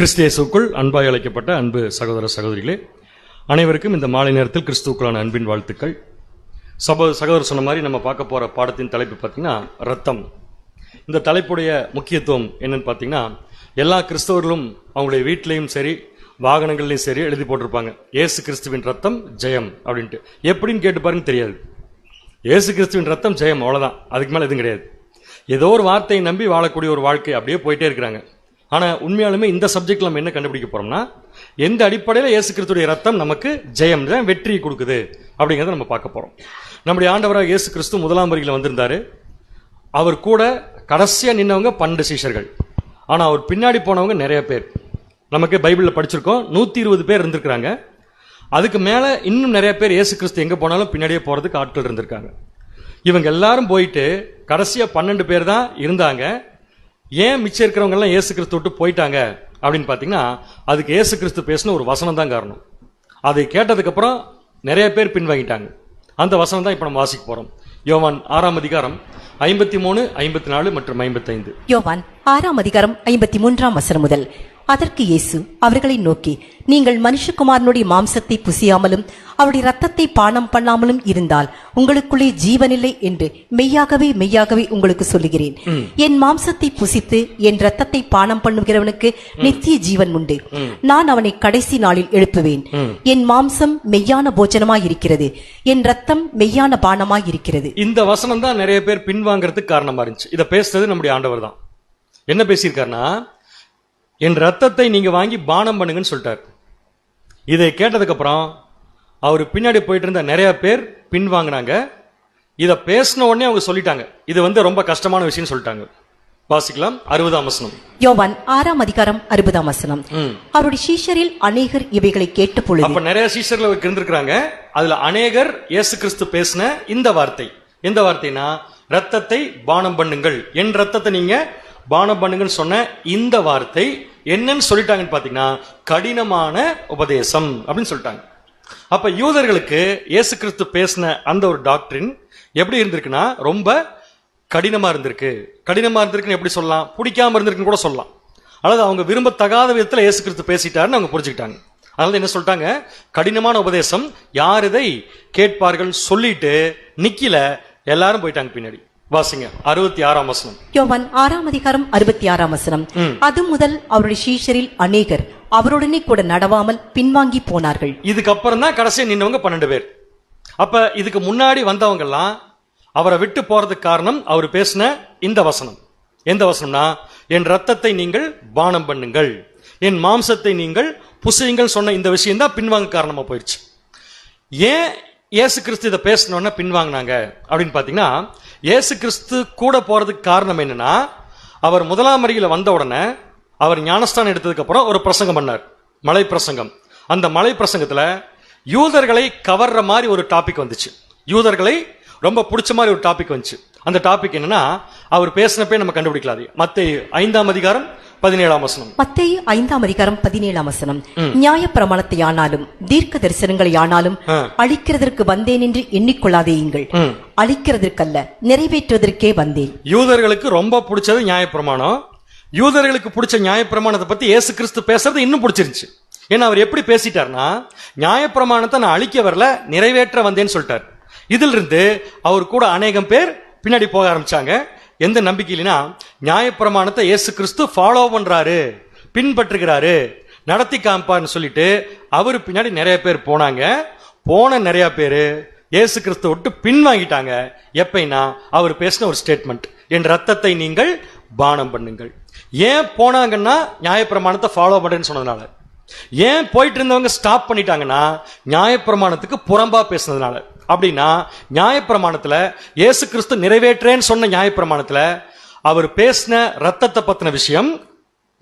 கிறிஸ்தியேசுக்குள் அன்பாய் அழைக்கப்பட்ட அன்பு சகோதர சகோதரிகளே, அனைவருக்கும் இந்த மாலை நேரத்தில் கிறிஸ்துவுக்குள்ளான அன்பின் வாழ்த்துக்கள். சகோதரர் சொன்ன மாதிரி நம்ம பார்க்க போகிற பாடத்தின் தலைப்பு பார்த்தீங்கன்னா ரத்தம். இந்த தலைப்புடைய முக்கியத்துவம் என்னன்னு பார்த்தீங்கன்னா, எல்லா கிறிஸ்தவர்களும் அவங்களுடைய வீட்டிலையும் சரி வாகனங்கள்லையும் சரி எழுதி போட்டிருப்பாங்க, ஏசு கிறிஸ்துவின் ரத்தம் ஜெயம் அப்படின்ட்டு. எப்படின்னு கேட்டு பாருங்க, தெரியாது. ஏசு கிறிஸ்துவின் ரத்தம் ஜெயம், அவ்வளோதான், அதுக்கு மேலே எதுவும் கிடையாது. ஏதோ ஒரு வார்த்தையை நம்பி வாழக்கூடிய ஒரு வாழ்க்கை அப்படியே போயிட்டே இருக்கிறாங்க. ஆனால் உண்மையாலுமே இந்த சப்ஜெக்ட் நம்ம என்ன கண்டுபிடிக்க போறோம்னா, எந்த அடிப்படையில் இயேசு கிறிஸ்துடைய ரத்தம் நமக்கு ஜெயம் வெற்றியை கொடுக்குது அப்படிங்கிறத நம்ம பார்க்க போறோம். நம்முடைய ஆண்டவராக இயேசு கிறிஸ்து முதலாம் வரியில் வந்திருந்தாரு. அவர் கூட கடைசியா நின்னவங்க 12 சீஷர்கள். ஆனால் அவர் பின்னாடி போனவங்க நிறைய பேர். நமக்கு பைபிளில் படிச்சிருக்கோம், 120 பேர் இருந்திருக்கிறாங்க. அதுக்கு மேல இன்னும் நிறைய பேர் இயேசு கிறிஸ்து எங்க போனாலும் பின்னாடியே போறதுக்கு ஆட்கள் இருந்திருக்காங்க. இவங்க எல்லாரும் போயிட்டு கடைசியா 12 பேர் தான் இருந்தாங்க. ஏன் மிச்சம் இருக்கிறவங்க எல்லாம் இயேசு கிறிஸ்து விட்டு போயிட்டாங்க அப்படின்னு பாத்தீங்கன்னா, அதுக்கு இயேசு கிறிஸ்து பேசின ஒரு வசனம் தான் காரணம். அதை கேட்டதுக்கு அப்புறம் நிறைய பேர் பின்வாங்கிட்டாங்க. அந்த வசனம் தான் இப்ப நம்ம வாசிக்க போறோம். யோவான் 6ஆம் அதிகாரம் 53, 54 மற்றும் 55. யோவான் 6ஆம் அதிகாரம் 53ஆம் வசனம் முதல். அதற்கு இயேசு அவர்களை நோக்கி, நீங்கள் மனுஷகுமாரனுடைய மாம்சத்தை புசியாமலும் அவருடைய ரத்தத்தை பானம் பண்ணாமலும் இருந்தால் உங்களுக்குள்ளே ஜீவனில்லை என்று மெய்யாகவே மெய்யாகவே உங்களுக்கு சொல்லுகிறேன். என் மாம்சத்தை புசித்து என் ரத்தத்தை பானம் பண்ணுகிறவனுக்கு நித்திய ஜீவன் உண்டு. நான் அவனை கடைசி நாளில் எழுப்புவேன். என் மாம்சம் மெய்யான போஜனமாயிருக்கிறது, என் ரத்தம் மெய்யான பானமாயிருக்கிறது. இந்த வசனம் தான் நிறைய பேர் பின்வாங்கிறதுக்கு காரணமா இருந்துச்சு. இதை பேசுறது நம்முடைய ஆண்டவர் தான். என்ன பேசியிருக்காருன்னா, என் ரத்தத்தை நீங்க வாங்கி பானம் பண்ணுங்கன்னு சொல்லிட்டார். இதை கேட்டதுக்கு அப்புறம் அவர் பின்னாடி போயிட்டு இருந்த நிறைய பேர் பின்வாங்கினாங்க. இதை பேசின உடனே அவங்க சொல்லிட்டாங்க, இது ரொம்ப கஷ்டமான விஷயம் சொல்லிட்டாங்க. வாசிக்கலாம் 60ஆம் வசனம். யோவான் 6ஆம் அதிகாரம் 60ஆம் வசனம். அவருடைய சீஷரில் அநேகர் இவைகளை கேட்ட பொழுது, அப்ப நிறைய சீஷர்கள் இருந்திருக்கிறாங்க. அதுல அநேகர் இயேசு கிறிஸ்து பேசின இந்த வார்த்தை, எந்த வார்த்தைனா, ரத்தத்தை பானம் பண்ணுங்கள், என் ரத்தத்தை நீங்க பானம் பண்ணுங்கன்னு சொன்ன இந்த வார்த்தை என்னன்னு சொல்லிட்டாங்கன்னு பாத்தீங்கன்னா, கடினமான உபதேசம் அப்படின்னு சொல்லிட்டாங்க. அப்ப யூதர்களுக்கு இயேசு கிறிஸ்து பேசின அந்த ஒரு டாக்டரின் எப்படி இருந்திருக்குன்னா, ரொம்ப கடினமா இருந்திருக்கு. கடினமா இருந்திருக்குன்னு எப்படி சொல்லலாம், பிடிக்காம இருந்திருக்குன்னு கூட சொல்லலாம். அதாவது அவங்க விரும்பத்தகாத விதத்துல இயேசு கிறிஸ்து பேசிட்டாருன்னு அவங்க புரிஞ்சுக்கிட்டாங்க. அதனால என்ன சொல்லிட்டாங்க, கடினமான உபதேசம், யார் இதை கேட்பார்கள் சொல்லிட்டு நிக்கல, எல்லாரும் போயிட்டாங்க பின்னாடி. வாசிங்க 66ஆம் வசனம். யோவான் 6ஆம் அதிகாரம் 66ஆம் வசனம். அது முதல் அவருடைய சீஷரில் அநேகர் அவருடனே கூட நடவாமல் பின்வாங்கி போனார்கள். இதுக்கப்புறம் தான் கடைசியா நின்னவங்க 12 பேர். அப்ப இதுக்கு முன்னாடி வந்தவங்க எல்லாம் அவரை விட்டு போறதுக்கு காரணம் அவர் பேசின இந்த வசனம். எந்த வசனம்னா, என் ரத்தத்தை நீங்கள் பானம் பண்ணுங்கள், என் மாம்சத்தை நீங்கள் புசியுங்கள் சொன்ன இந்த விஷயம் தான் பின்வாங்க காரணமா போயிடுச்சு. ஏன் இயேசு கிறிஸ்து இதை பேசணும்னா பின்வாங்கினாங்க அப்படின்னு பாத்தீங்கன்னா, இயேசு கிறிஸ்து கூட போறதுக்கு காரணம் என்னன்னா, அவர் முதலாம் வரியில வந்த உடனே அவர் ஞானஸ்தானம் எடுத்ததுக்கு அப்புறம் ஒரு பிரசங்கம் பண்ணார், மலை பிரசங்கம். அந்த மலை பிரசங்கத்துல யூதர்களை கவர்ற மாதிரி ஒரு டாபிக் வந்துச்சு. யூதர்களை ரொம்ப பிடிச்ச மாதிரி ஒரு டாபிக் வந்துச்சு. அந்த டாபிக் என்னன்னா, அவர் பேசினப்பே நம்ம கண்டுபிடிக்கலாது. மத்தேயு 5ஆம் அதிகாரம் 17ஆம் வசனம். மத்தேயு 5ஆம் அதிகாரம் 17ஆம் வசனம். நியாய பிரமாணத்தை ஆனாலும் தீர்க்க தரிசனங்களை ஆனாலும் அழிக்கிறதற்கு வந்தேன் என்று எண்ணிக்கொள்ளாதேயுங்கள், அழிக்கிறதற்கல்ல நிறைவேற்றுவதற்கே வந்தேன். யூதர்களுக்கு ரொம்ப பிடிச்சது நியாயப்பிரமாணம். யூதர்களுக்கு பிடிச்ச நியாயப்பிரமாணத்தை பத்தி இயேசு கிறிஸ்து பேசுறது இன்னும் பிடிச்சிருந்துச்சு. ஏன்னா அவர் எப்படி பேசிட்டார்னா, நியாயப்பிரமாணத்தை நான் அழிக்க வரல, நிறைவேற்ற வந்தேன்னு சொல்லிட்டார். இதுல இருந்து அவர் கூட அநேகம் பேர் பின்னாடி போக ஆரம்பிச்சாங்க. எந்த நம்பிக்கையிலனா, நியாயப்பிரமாணத்தை இயேசு கிறிஸ்து ஃபாலோ பண்றாரு, பின்பற்றுகிறாரு, நடத்தி காமிப்பார்னு சொல்லிட்டு அவரு பின்னாடி நிறைய பேர் போனாங்க. போன நிறைய பேரு இயேசு கிறிஸ்து விட்டு பின்வாங்கிட்டாங்க. எப்பைனா, அவர் பேசின ஒரு ஸ்டேட்மெண்ட், என் ரத்தத்தை நீங்கள் பானம் பண்ணுங்கள். ஏன் போனாங்கன்னா, நியாயப்பிரமாணத்தை ஃபாலோ பண்றேன்னு சொன்னதுனால. ஏன் போயிட்டு இருந்தவங்க ஸ்டாப் பண்ணிட்டாங்கன்னா, நியாயப்பிரமாணத்துக்கு புறம்பா பேசுனதுனால. அப்படின்னா நியாயப்பிரமாணத்துல இயேசு கிறிஸ்து நிறைவேற்றேன்னு சொன்ன நியாயப்பிரமாணத்துல அவர் பேசின ரத்தத்தை பத்தின விஷயம்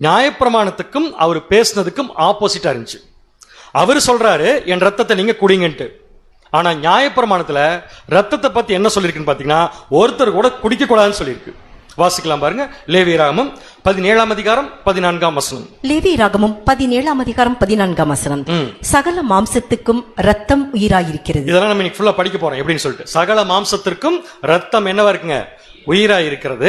நியாயப்பிரமாணத்துக்கும் அவர் பேசினதுக்கும் ஆப்போசிட்டா இருந்துச்சு. அவர் சொல்றாரு, என் ரத்தத்தை நீங்க குடிங்கன்ட்டு. ஆனா நியாயப்பிரமாணத்துல ரத்தத்தை பத்தி என்ன சொல்லிருக்குன்னு பாத்தீங்கன்னா, ஒருத்தர் கூட குடிக்க கூடாதுன்னு சொல்லியிருக்கு. வாசிக்கலாம் பாருங்க, லேவியராகமம் 17ஆம் அதிகாரம் 14ஆம் வசனம். லேவியராகமம் 17ஆம் அதிகாரம் 14ஆம் வசனம். சகல மாம்சத்துக்கும் ரத்தம் உயிராயிருக்கிறது. இதெல்லாம் நம்ம இன்னைக்கு ஃபுல்லா படிக்க போறோம் எப்படின்னு சொல்லிட்டு. சகல மாம்சத்திற்கும் ரத்தம் என்னவா இருக்குங்க, உயிராய் இருக்கிறது.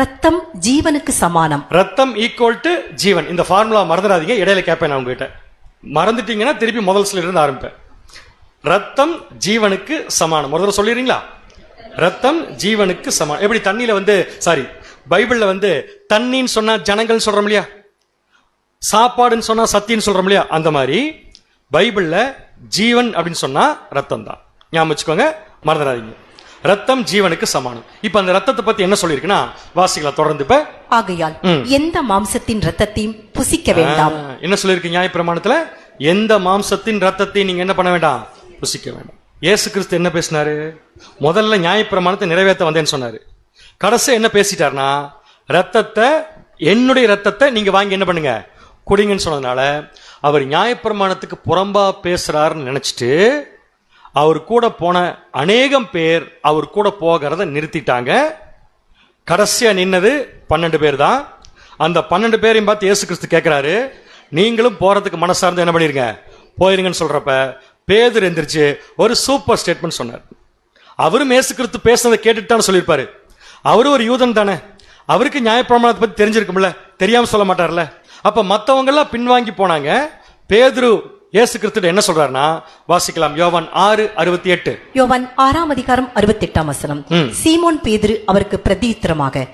ரத்தம் ஜீவனுக்கு சமானம். ரத்தம் ஈக்குவல் டு ஜீவன். இந்த ஃபார்முலா மறந்துடாதீங்க. இடையில கேட்பேன் நான் உங்ககிட்ட, மறந்துட்டீங்கன்னா திருப்பி முதல் சில இருந்து ஆரம்பிப்பேன். ரத்தம் ஜீவனுக்கு சமானம். ஒரு தடவை சொல்லிடுறீங்களா? ரத்தம் ஜீவனுக்கு சமானம். எப்படி தண்ணியில பைபிள்ல தண்ணின்னு சொன்னா ஜனங்கள் சொல்றோம் இல்லையா, சாப்பாடுன்னு சொன்னா சத்தின்னு சொல்றோம் இல்லையா, அந்த மாதிரி பைபிள்ல ஜீவன் அப்படின்னு சொன்னா ரத்தம் தான். ஞாபகம் வச்சுக்கோங்க, மறந்துடாதீங்க. ரத்தம் ஜீவனுக்கு சமானம். இப்ப அந்த ரத்தத்தை பத்தி என்ன சொல்லிருக்குன்னா வாசிக்கலாம் தொடர்ந்து. இப்ப ஆகையால் எந்த மாம்சத்தின் ரத்தத்தையும் புசிக்க வேண்டாம். என்ன சொல்லிருக்கு நியாயப்பிரமாணத்துல? எந்த மாம்சத்தின் ரத்தத்தை நீங்க என்ன பண்ண வேண்டாம்? புசிக்க வேண்டாம். இயேசு கிறிஸ்து என்ன பேசினாரு? முதல்ல நியாயப்பிரமாணத்தை நிறைவேற்ற வந்தேன்னு சொன்னாரு. கடைசி என்ன பேசிட்டாருன்னா, ரத்தத்தை, என்னுடைய ரத்தத்தை நீங்க வாங்கி என்ன பண்ணுங்க, குடிங்கன்னு சொன்னதுனால அவர் நியாயப்பிரமாணத்துக்கு புறம்பா பேசுறாருன்னு நினைச்சிட்டு அவர் கூட போன அநேகம் பேர் அவர் கூட போகிறத நிறுத்திட்டாங்க. கடைசியா நின்னது 12 பேர் தான். அந்த 12 பேரையும் பார்த்து இயேசு கிறிஸ்து கேட்கிறாரு, நீங்களும் போறதுக்கு மனசார்ந்து என்ன பண்ணிருங்க, போயிருங்கன்னு சொல்றப்ப பேதுரு எந்திரிச்சு ஒரு சூப்பர் ஸ்டேட்மெண்ட் சொன்னார். அவரும் இயேசு கிறிஸ்து பேசுனதை கேட்டுட்டான்னு சொல்லியிருப்பாரு. அவரும் ஒரு யூதன் தானே, அவருக்கு நியாயப்பிரமாணத்தை பத்தி தெரிஞ்சிருக்கும்ல, தெரியாம சொல்ல மாட்டார்ல. அப்ப மத்தவங்க எல்லாம் பின்வாங்கி போனாங்க. பேதுரு இயேசு கிறிஸ்து என்ன சொல்றாருன்னா, வாசிக்கலாம் யோவான் 6:68. யோவான் 6:68. சீமோன் பேதுரு அவருக்கு பிரதியுத்தரமாக,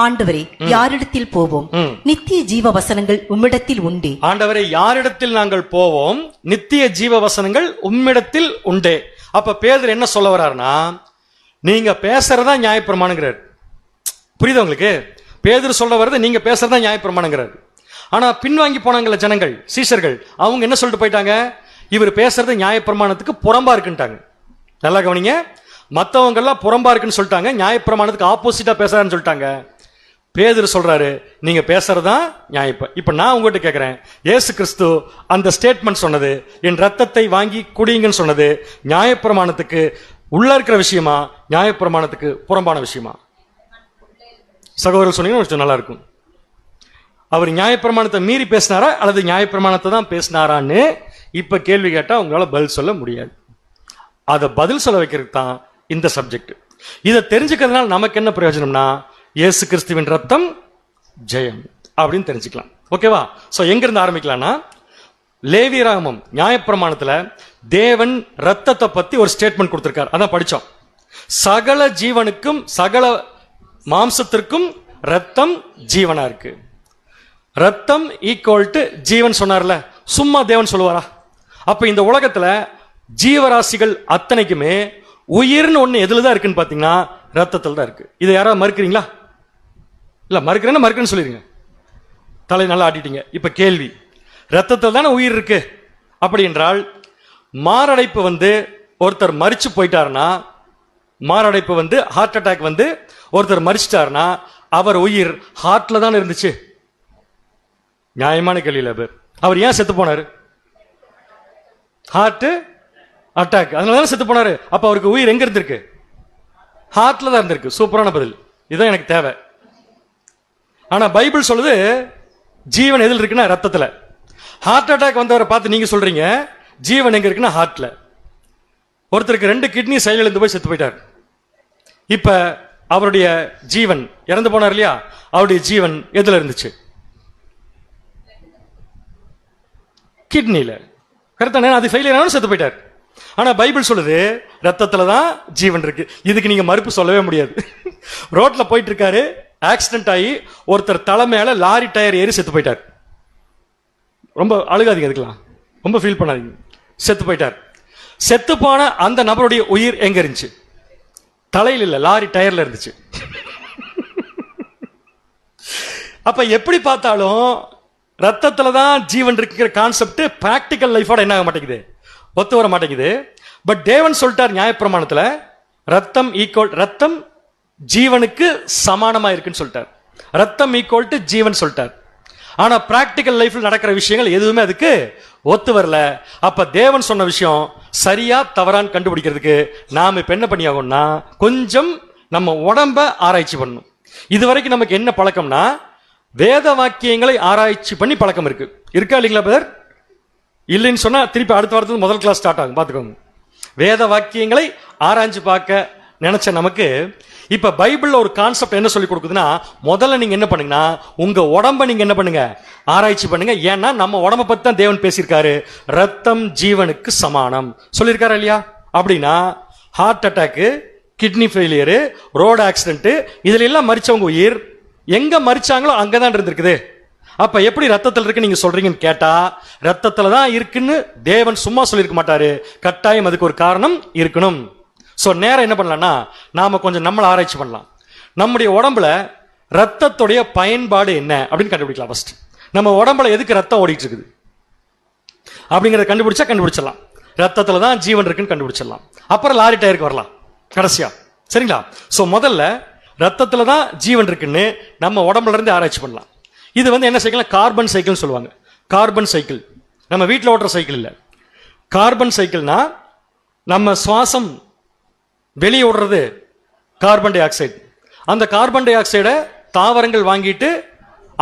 ஆண்டவரே, யாரிடத்தில் போவோம்? நித்திய ஜீவ வசனங்கள் உம்மிடத்தில் உண்டே. ஆண்டவரே, யாரிடத்தில் நாங்கள் போவோம்? நித்திய ஜீவ வசனங்கள் உம்மிடத்தில் உண்டே. அப்ப பேதுரு என்ன சொல்ல வர்றாருன்னா, நீங்க பேசுறதா நியாயப்பிரமாணங்கிறார். புரியுது உங்களுக்கு? பேதுரு சொல்ல வர்றது நீங்க பேசுறதா நியாயப்பிரமாணங்கிறார். ஆனா பின்வாங்கி போனாங்கல்ல ஜனங்கள், சீஷர்கள், அவங்க என்ன சொல்லிட்டு போயிட்டாங்க, இவர் பேசுறது நியாயப்பிரமாணத்துக்கு புறம்பா இருக்குன்ட்டாங்க. நல்லா கவனிங்க, மத்தவங்க எல்லாம் புறம்பா இருக்குன்னு சொல்லிட்டாங்க, நியாயப்பிரமாணத்துக்கு ஆப்போசிட்டா பேசுறாருன்னு சொல்லிட்டாங்க. பேதுரு சொல்றாரு, நீங்க பேசுறதா நியாயம். இப்ப நான் உங்ககிட்ட கேட்கிறேன், இயேசு கிறிஸ்து அந்த ஸ்டேட்மெண்ட் சொன்னது, என் ரத்தத்தை வாங்கி குடிங்கன்னு சொன்னது நியாயப்பிரமாணத்துக்கு உள்ள இருக்கிற விஷயமா, நியாயப்பிரமாணத்துக்கு புறம்பான விஷயமா? சகோதரர் சொன்னீங்கன்னா நல்லா இருக்கும். அவர் நியாயப்பிரமாணத்தை மீறி பேசினாரா அல்லது நியாயப்பிரமாணத்தை தான் பேசினாரான்னு இப்ப கேள்வி கேட்டா உங்களால பதில் சொல்ல முடியாது. அதை பதில் சொல்ல வைக்கிறதுக்கு தான் இந்த சப்ஜெக்ட். இதை தெரிஞ்சுக்கிறதுனால நமக்கு என்ன பிரயோஜனம்னா, இயேசு கிறிஸ்துவின் ரத்தம் ஜெயம் அப்படின்னு தெரிஞ்சுக்கலாம். ஓகேவா? சோ எங்க இருந்து ஆரம்பிக்கலாம்னா, லேவியராகமம் நியாயப்பிரமாணத்துல தேவன் ரத்தத்தை பத்தி ஒரு ஸ்டேட்மெண்ட் கொடுத்திருக்காரு. அதான் படிச்சோம். சகல ஜீவனுக்கும் சகல மாம்சத்திற்கும் ரத்தம் ஜீவனா இருக்கு. ரத்தம் ஈக்குவல் டு ஜீவன் சொன்னார்ல, சும்மா தேவன் சொல்லுவாரா? அப்ப இந்த உலகத்துல ஜீவராசிகள் அத்தனைக்குமே உயிர்னு ஒண்ணு எதுலதான் இருக்குன்னு பாத்தீங்கன்னா ரத்தத்தில் தான் இருக்கு. இதை யாராவது மறுக்கிறீங்களா? இல்ல, மறுக்கிறேன்னு சொல்லிருங்க. தலை நல்லா ஆட்டிட்டீங்க. இப்ப கேள்வி, ரத்தத்தில் தானே உயிர் இருக்கு. அப்படி என்றால் மாரடைப்பு ஒருத்தர் மரிச்சு போயிட்டாருன்னா, மாரடைப்பு ஹார்ட் அட்டாக் ஒருத்தர் மரிச்சிட்டாருன்னா அவர் உயிர் ஹார்ட்ல தானே இருந்துச்சு. நியாயமான கேள்வியில அவர் ஏன் செத்து போனாரு? ஹார்ட் அட்டாக், அதனாலதான் செத்து போனாரு. அப்ப அவருக்கு உயிர் எங்க இருந்திருக்கு? ஹார்ட்ல தான் இருந்திருக்கு. சூப்பரான பதில், இதுதான் எனக்கு தேவை. ஆனா பைபிள் சொல்லுது ஜீவன் எதில் இருக்குன்னா ரத்தத்துல. ஹார்ட் அட்டாக் வந்தவரை பார்த்து நீங்க சொல்றீங்க ஜீவன் எங்க இருக்குன்னா ஹார்ட்ல. ஒருத்தருக்கு 2 கிட்னி செயலிழந்து போய் செத்து போயிட்டார். இப்ப அவருடைய ஜீவன் இறந்து போனார் இல்லையா, அவருடைய ஜீவன் எதுல இருந்துச்சு? கிட்னில. கரெக்டான? அது ஃபெயிலியர் ஆனாலும் செத்து போயிட்டார். ஆனா பைபிள் சொல்லுது ரத்தத்துல தான் ஜீவன் இருக்கு. இதுக்கு நீங்க மறுப்பு சொல்லவே முடியாது. ரோட்ல போயிட்டு இருக்காரு, ஆக்சிடென்ட் ஆகி ஒருத்தர் தலை மேல லாரி டயர் ஏறி செத்து போயிட்டார். ரொம்ப அழுகாதீங்க, அதுக்கெல்லாம் ரொம்ப ஃபீல் பண்ணாதீங்க. செத்து போயிட்டார். செத்து போன அந்த நபருடைய உயிர் எங்க இருந்துச்சு? தலையில் இல்ல, லாரி டயர்ல இருந்துச்சு. அப்ப எப்படி பார்த்தாலும் ரத்தத்துல தான் ஜீவன் இருக்கிற கான்செப்ட் பிராக்டிக்கல் லைஃபோட என்ன ஆக மாட்டேங்குது, ஒத்து வர மாட்டேங்குது. பட் தேவன் சொல்லிட்டார் நியாயப்பிரமாணத்துல ரத்தம் ஈக்குவல், ரத்தம் ஜீவனுக்கு சமானமா இருக்குன்னு சொல்லிட்டார். ரத்தம் ஈக்குவல் டு ஜீவன் சொல்லிட்டார். ஆனா பிராக்டிக்கல் லைஃப்ல நடக்கிற விஷயங்கள் எதுவுமே அதுக்கு ஒத்து வரல. அப்ப தேவன் சொன்ன விஷயம் சரியா தவறான்னு கண்டுபிடிக்கிறதுக்கு நாம இப்ப என்ன பண்ணி ஆகணும்னா, கொஞ்சம் நம்ம உடம்ப ஆராய்ச்சி பண்ணணும். இதுவரைக்கும் நமக்கு என்ன பழக்கம்னா, வேத வாக்கியங்களை ஆராய்ச்சி பண்ணி பழக்கம் இருக்கா இல்லைங்களா பிரதர்? இல்லைன்னு சொன்னா திருப்பி அடுத்த வாரத்துக்கு முதல் கிளாஸ் ஸ்டார்ட் ஆகும், பாத்துக்கோங்க. வேத வாக்கியங்களை ஆராய்ச்சி பார்க்க நினைச்ச நமக்கு இப்ப பைபிள்ல ஒரு கான்செப்ட் என்ன சொல்லி கொடுக்குதுன்னா, முதல்ல நீங்க என்ன பண்ணுங்கன்னா உங்க உடம்ப நீங்க என்ன பண்ணுங்க, ஆராய்ச்சி பண்ணுங்க. ஏன்னா நம்ம உடம்ப பத்தி தான் தேவன் பேசியிருக்காரு. ரத்தம் ஜீவனுக்கு சமானம் சொல்லியிருக்காரு இல்லையா? அப்படின்னா heart attack, kidney failure, road accident, இதுல எல்லாம் மரிச்சவங்க உயிர் எங்க மரிச்சாங்களோ அங்கதான் இருந்திருக்குது. அப்ப எப்படி ரத்தத்தில் இருக்கு நீங்க சொல்றீங்கன்னு கேட்டா, ரத்தத்துல தான் இருக்குன்னு தேவன் சும்மா சொல்லியிருக்க மாட்டாரு. கட்டாயம் அதுக்கு ஒரு காரணம் இருக்கணும். சோ நேரம் என்ன பண்ணலாம்னா, நாம கொஞ்சம் நம்மள ஆராய்ச்சி பண்ணலாம். நம்முடைய உடம்புல ரத்தத்துடைய பயன்பாடு என்ன அப்படின்னு கண்டுபிடிக்கலாம். ஃபர்ஸ்ட் நம்ம உடம்புல எதுக்கு ரத்தம் ஓடிட்டு இருக்குது அப்படிங்கறத கண்டுபிடிச்சிடலாம். ரத்தத்துல தான் ஜீவன் இருக்குன்னு கண்டுபிடிச்சிடலாம். அப்புறம் லாரி டயருக்கு வரலாம் கடைசியா. சரிங்களா? சோ முதல்ல ரத்தத்துல தான் ஜீவன் இருக்குன்னு நம்ம உடம்புல இருந்து ஆராய்ச்சி பண்ணலாம். இது என்ன சைக்கிள், கார்பன் சைக்கிள் சொல்லுவாங்க. கார்பன் சைக்கிள் நம்ம வீட்டில் ஓட்டுற சைக்கிள் இல்ல. கார்பன் சைக்கிள்னா நம்ம சுவாசம் வெளியே விடுறது கார்பன் டை ஆக்சைடு. அந்த கார்பன் டை ஆக்சைடை தாவரங்கள் வாங்கிட்டு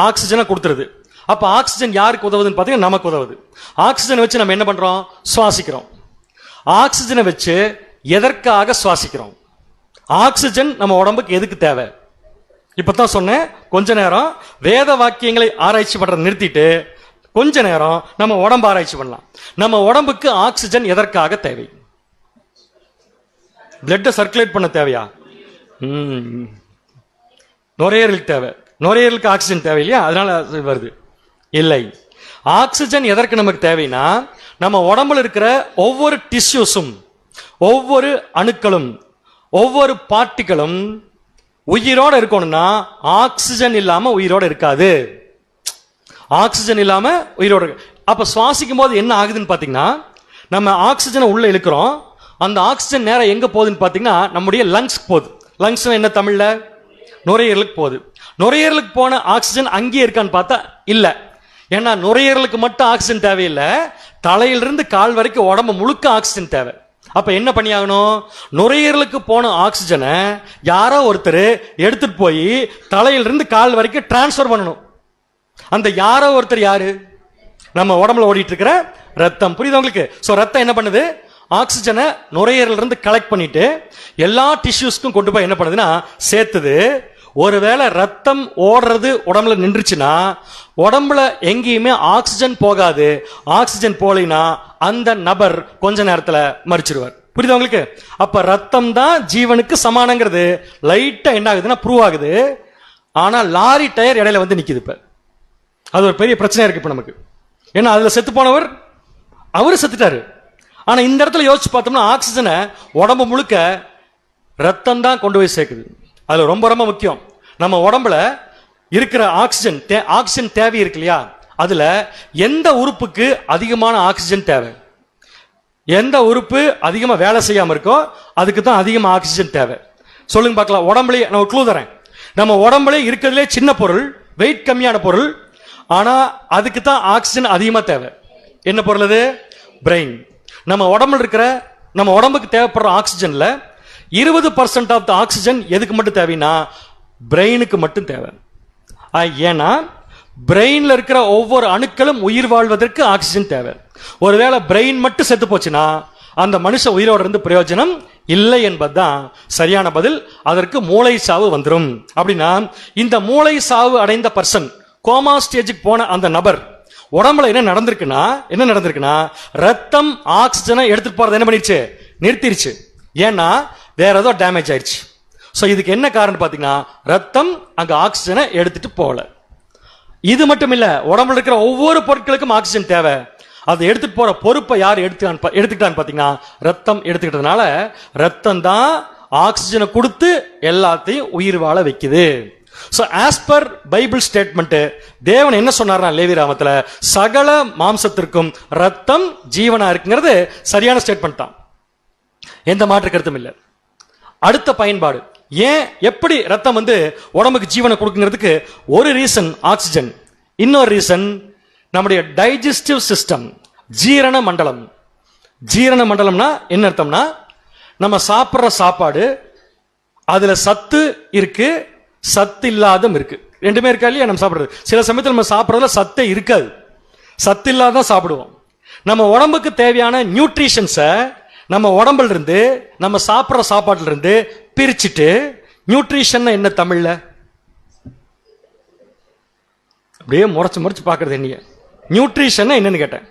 ஆக்சிஜனை கொடுத்துருது. அப்ப ஆக்சிஜன் யாருக்கு உதவுதுன்னு பார்த்தீங்கன்னா நமக்கு உதவுது. ஆக்சிஜனை வச்சு நம்ம என்ன பண்றோம், சுவாசிக்கிறோம். ஆக்சிஜனை வச்சு எதற்காக சுவாசிக்கிறோம்? ஆக்சிஜன் நம்ம உடம்புக்கு எதுக்கு தேவை? இப்பதான் சொன்னேன். கொஞ்ச நேரம் வேத வாக்கியங்களை ஆராய்ச்சி பண்றதை நிறுத்திட்டு கொஞ்ச நேரம் நம்ம உடம்பு ஆராய்ச்சி பண்ணலாம். நம்ம உடம்புக்கு ஆக்சிஜன் எதற்காக தேவை? பிளட்டை சர்க்குலேட் பண்ண தேவையா? நுரையீரலுக்கு தேவை. நுரையீரலுக்கு ஆக்சிஜன் தேவை இல்லையா? அதனால வருது இல்லை. ஆக்சிஜன் எதற்கு நமக்கு தேவைன்னா, நம்ம உடம்புல இருக்கிற ஒவ்வொரு டிஷ்யூஸும், ஒவ்வொரு அணுக்களும், ஒவ்வொரு பார்ட்டிகளும் உயிரோட இருக்கணும்னா ஆக்சிஜன் இல்லாம உயிரோட இருக்காது. ஆக்சிஜன் இல்லாம உயிரோட. அப்ப சுவாசிக்கும் போது என்ன ஆகுதுன்னு பாத்தீங்கன்னா, நம்ம ஆக்சிஜனை உள்ள இழுக்கிறோம். அந்த ஆக்சிஜன் நேரம் எங்க போகுதுன்னு பாத்தீங்கன்னா நம்முடைய லங்ஸ் போகுது. லங்ஸ் என்ன தமிழ்ல? நுரையீரலுக்கு போகுது. நுரையீரலுக்கு போன ஆக்சிஜன் அங்கேயே இருக்கான்னு பார்த்தா இல்ல. ஏன்னா நுரையீரலுக்கு மட்டும் ஆக்சிஜன் தேவையில்லை, தலையிலிருந்து கால் வரைக்கும் உடம்பு முழுக்க ஆக்சிஜன் தேவை. அப்ப என்ன பண்ணியாகணும், நுரையீரலுக்கு போன ஆக்சிஜனை யாரோ ஒருத்தர் எடுத்துட்டு போய் தலையிலிருந்து கால் வரைக்கும் டிரான்ஸ்பர் பண்ணணும். அந்த யாரோ ஒருத்தர் யாரு? நம்ம உடம்புல ஓடிட்டு இருக்கிற ரத்தம். புரியுது உங்களுக்கு? சோ ரத்தம் என்ன பண்ணுது, ஆக்சிஜனை நுரையீரல் இருந்து கலெக்ட் பண்ணிட்டு எல்லா டிஷ்யூஸ்க்கும் கொண்டு போய் என்ன பண்ணுதுன்னா சேர்த்துது. ஒருவேளை ரத்தம் ஓடுறது உடம்புல நின்றுச்சுன்னா உடம்புல எங்கேயுமே ஆக்சிஜன் போகாது. ஆக்சிஜன் போலினா அந்த நபர் கொஞ்ச நேரத்துல மரிச்சிருவார். புரியுது உங்களுக்கு? அப்ப ரத்தம் தான் ஜீவனுக்கு சமானங்கிறது லைட்டா என்ன ஆகுதுன்னா ப்ரூவ் ஆகுது. ஆனா லாரி டயர் இடையில நிக்குது. இப்ப அது ஒரு பெரிய பிரச்சனை இருக்கு இப்ப நமக்கு. ஏன்னா அதுல செத்து போனவர் அவரு செத்துட்டாரு. ஆனா இந்த இடத்துல யோசிச்சு பார்த்தோம்னா ஆக்சிஜனை உடம்பு முழுக்க ரத்தம் தான் கொண்டு போய் சேர்க்குது. அது ரொம்ப ரொம்ப முக்கியம். நம்ம உடம்புல இருக்கிற ஆக்சிஜன் தேவை இருக்கு இல்லையா? அதுல எந்த உறுப்புக்கு அதிகமான ஆக்சிஜன் தேவை, எந்த உறுப்பு அதிகமா வேலை செய்யாம இருக்கோ அதுக்கு தான் அதிகமா ஆக்சிஜன் தேவை. சொல்லுங்க பார்க்கலாம். உடம்புலயே நான் ஒரு க்ளூ தரேன். நம்ம உடம்புல இருக்கிறதுலே சின்ன பொருள், வெயிட் கம்மியான பொருள், ஆனா அதுக்கு தான் ஆக்சிஜன் அதிகமா தேவை. என்ன பொருள் அது? பிரெயின். நம்ம உடம்புல இருக்கிற நம்ம உடம்புக்கு தேவைப்படுற ஆக்சிஜன்ல 20% ஆஃப் த ஆக்சிஜன் எதுக்கு மட்டும் தேவைன்னா பிரெயினுக்கு மட்டும் தேவை. ஏன்னா பிரெயின்ல இருக்கிற ஒவ்வொரு அணுக்களும் உயிர் வாழ்வதற்கு ஆக்சிஜன் தேவை. ஒருவேளை பிரெயின் மட்டும் செத்து போச்சுன்னா அந்த மனுஷன் உயிரோட இருந்து பிரயோஜனம் இல்லை என்பதுதான் சரியான பதில். அதற்கு மூளை சாவு வந்துடும். அப்படின்னா இந்த மூளை சாவு அடைந்த பர்சன், கோமா ஸ்டேஜுக்கு போன அந்த நபர் உடம்புல என்ன நடந்திருக்குன்னா ரத்தம் ஆக்சிஜனை எடுத்துட்டு போறது என்ன பண்ணிருச்சு, நிறுத்திருச்சு. ஏன்னா வேற ஏதோ டேமேஜ் ஆயிடுச்சு. சோ இதுக்கு என்ன காரணம் பாத்தீங்கன்னா ரத்தம் அங்க ஆக்சிஜனை எடுத்துட்டு போகல. இது மட்டும் இல்ல, உடம்புல இருக்கிற ஒவ்வொரு பொருட்களுக்கும் ஆக்சிஜன் தேவை. அதை எடுத்துட்டு போற பொறுப்பை யார் எடுத்துக்கிட்டான்னு பாத்தீங்கன்னா ரத்தம் எடுத்துக்கிட்டதுனால ரத்தம் தான் ஆக்சிஜனை கொடுத்து எல்லாத்தையும் உயிர் வாழ வைக்குது. So as per Bible statement, தேவன் என்ன சொன்னார்னா லேவியராகமத்துல சகல மாம்சத்திற்கும் ரத்தம் ஜீவனா இருக்குங்கிறது சரியான ஸ்டேட்மெண்ட் தான். எந்த மாற்று கருத்தும் இல்லை. அடுத்த பயன்பாடு ஏன் எப்படி ரத்தம் உடம்புக்கு ஜீவனை கொடுக்குங்கிறதுக்கு ஒரு ரீசன் ஆக்சிஜன், இன்னொரு ரீசன் நம்முடைய டைஜஸ்டிவ் சிஸ்டம், ஜீரண மண்டலம். ஜீரண மண்டலம்னா என்ன அர்த்தம்னா, நம்ம சாப்பிட்ற சாப்பாடு அதுல சத்து இருக்கு, சத்து இல்லாதம் இருக்கு, ரெண்டுமே இருக்கா இல்லையா? நம்ம சாப்பிடுறது சில சமயத்தில் நம்ம சாப்பிட்றதுல சத்தே இருக்காது, சத்து இல்லாதான் சாப்பிடுவோம். நம்ம உடம்புக்கு தேவையான நியூட்ரிஷன்ஸை நம்ம உடம்புல இருந்து நம்ம சாப்பிட்ற சாப்பாட்டுல இருந்து பிரிச்சுட்டு நியூட்ரிஷன் என்ன தமிழ்ல? அப்படியே முறைச்சு பார்க்கறது என்னைய. நியூட்ரிஷன் என்னன்னு கேட்டேன்.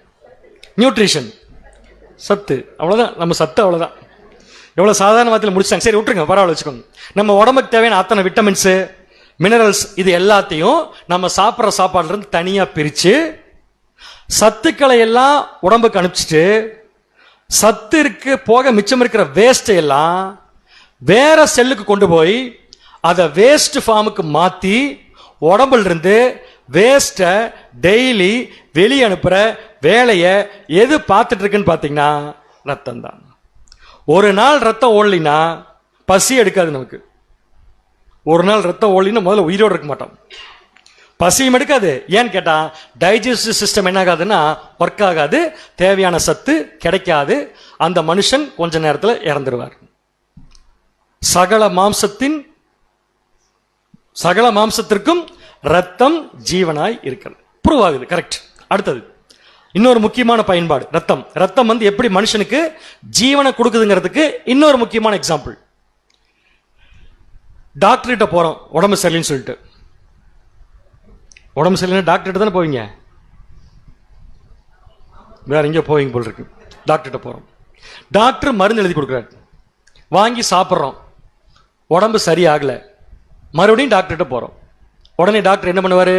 நியூட்ரிஷன் சத்து, அவ்வளவுதான். நம்ம சத்து அவ்வளவுதான். எவ்வளவு சாதாரண வார்த்தையில முடிச்சாங்க. சரி விட்டுருங்க, பரவாயில்ல வச்சுக்கோங்க. நம்ம உடம்புக்கு தேவையான அத்தனை விட்டமின்ஸ், மினரல்ஸ், இது எல்லாத்தையும் நம்ம சாப்பிட்ற சாப்பாடுல இருந்து தனியா பிரிச்சு சத்துக்களை எல்லாம் உடம்புக்கு அனுப்பிச்சிட்டு சத்து இருக்கு போக மிச்சம் இருக்கிற வேஸ்ட் எல்லாம் வேற செல்லுக்கு கொண்டு போய் அதை வேஸ்ட் ஃபார்முக்கு மாத்தி உடம்புல இருந்து வேஸ்ட டெய்லி வெளியே அனுப்புற வேலையை எது பார்த்துட்டு இருக்குன்னு பாத்தீங்கன்னா ரத்தம் தான். ஒரு நாள் ரத்தம் ஓடலினா பசி எடுக்காது நமக்கு. ஒரு நாள் ரத்தம் ஓடலினா முதல்ல உயிரோடு இருக்க மாட்டோம், பசியும் எடுக்காது. ஏன்னு கேட்டா டைஜஸ்டிவ் சிஸ்டம் என்ன ஆகாதுன்னா ஒர்க் ஆகாது, தேவையான சத்து கிடைக்காது, அந்த மனுஷன் கொஞ்ச நேரத்தில் இறந்துருவார். சகல மாம்சத்திற்கும் ரத்தம் ஜீவனாய் இருக்கிறது. ப்ரூவ் ஆகுது. கரெக்ட். அடுத்தது இன்னொரு முக்கியமான பயன்பாடு ரத்தம். ரத்தம் வந்து எப்படி மனுஷனுக்கு ஜீவனை கொடுக்குதுங்கிறதுக்கு இன்னொரு முக்கியமான எக்ஸாம்பிள். டாக்டர் கிட்ட போறோம் உடம்பு சரியில்லைன்னு சொல்லிட்டு. உடம்பு சரியில்லைன்னா டாக்டர் கிட்ட தானே போவீங்க, வேற எங்கேயோ போவீங்க போல் இருக்கு. டாக்டர் கிட்ட போறோம், டாக்டர் மருந்து எழுதி கொடுக்குறாரு, வாங்கி சாப்பிட்றோம், உடம்பு சரியாகல, மறுபடியும் டாக்டர் கிட்ட போறோம். உடனே டாக்டர் என்ன பண்ணுவாரு?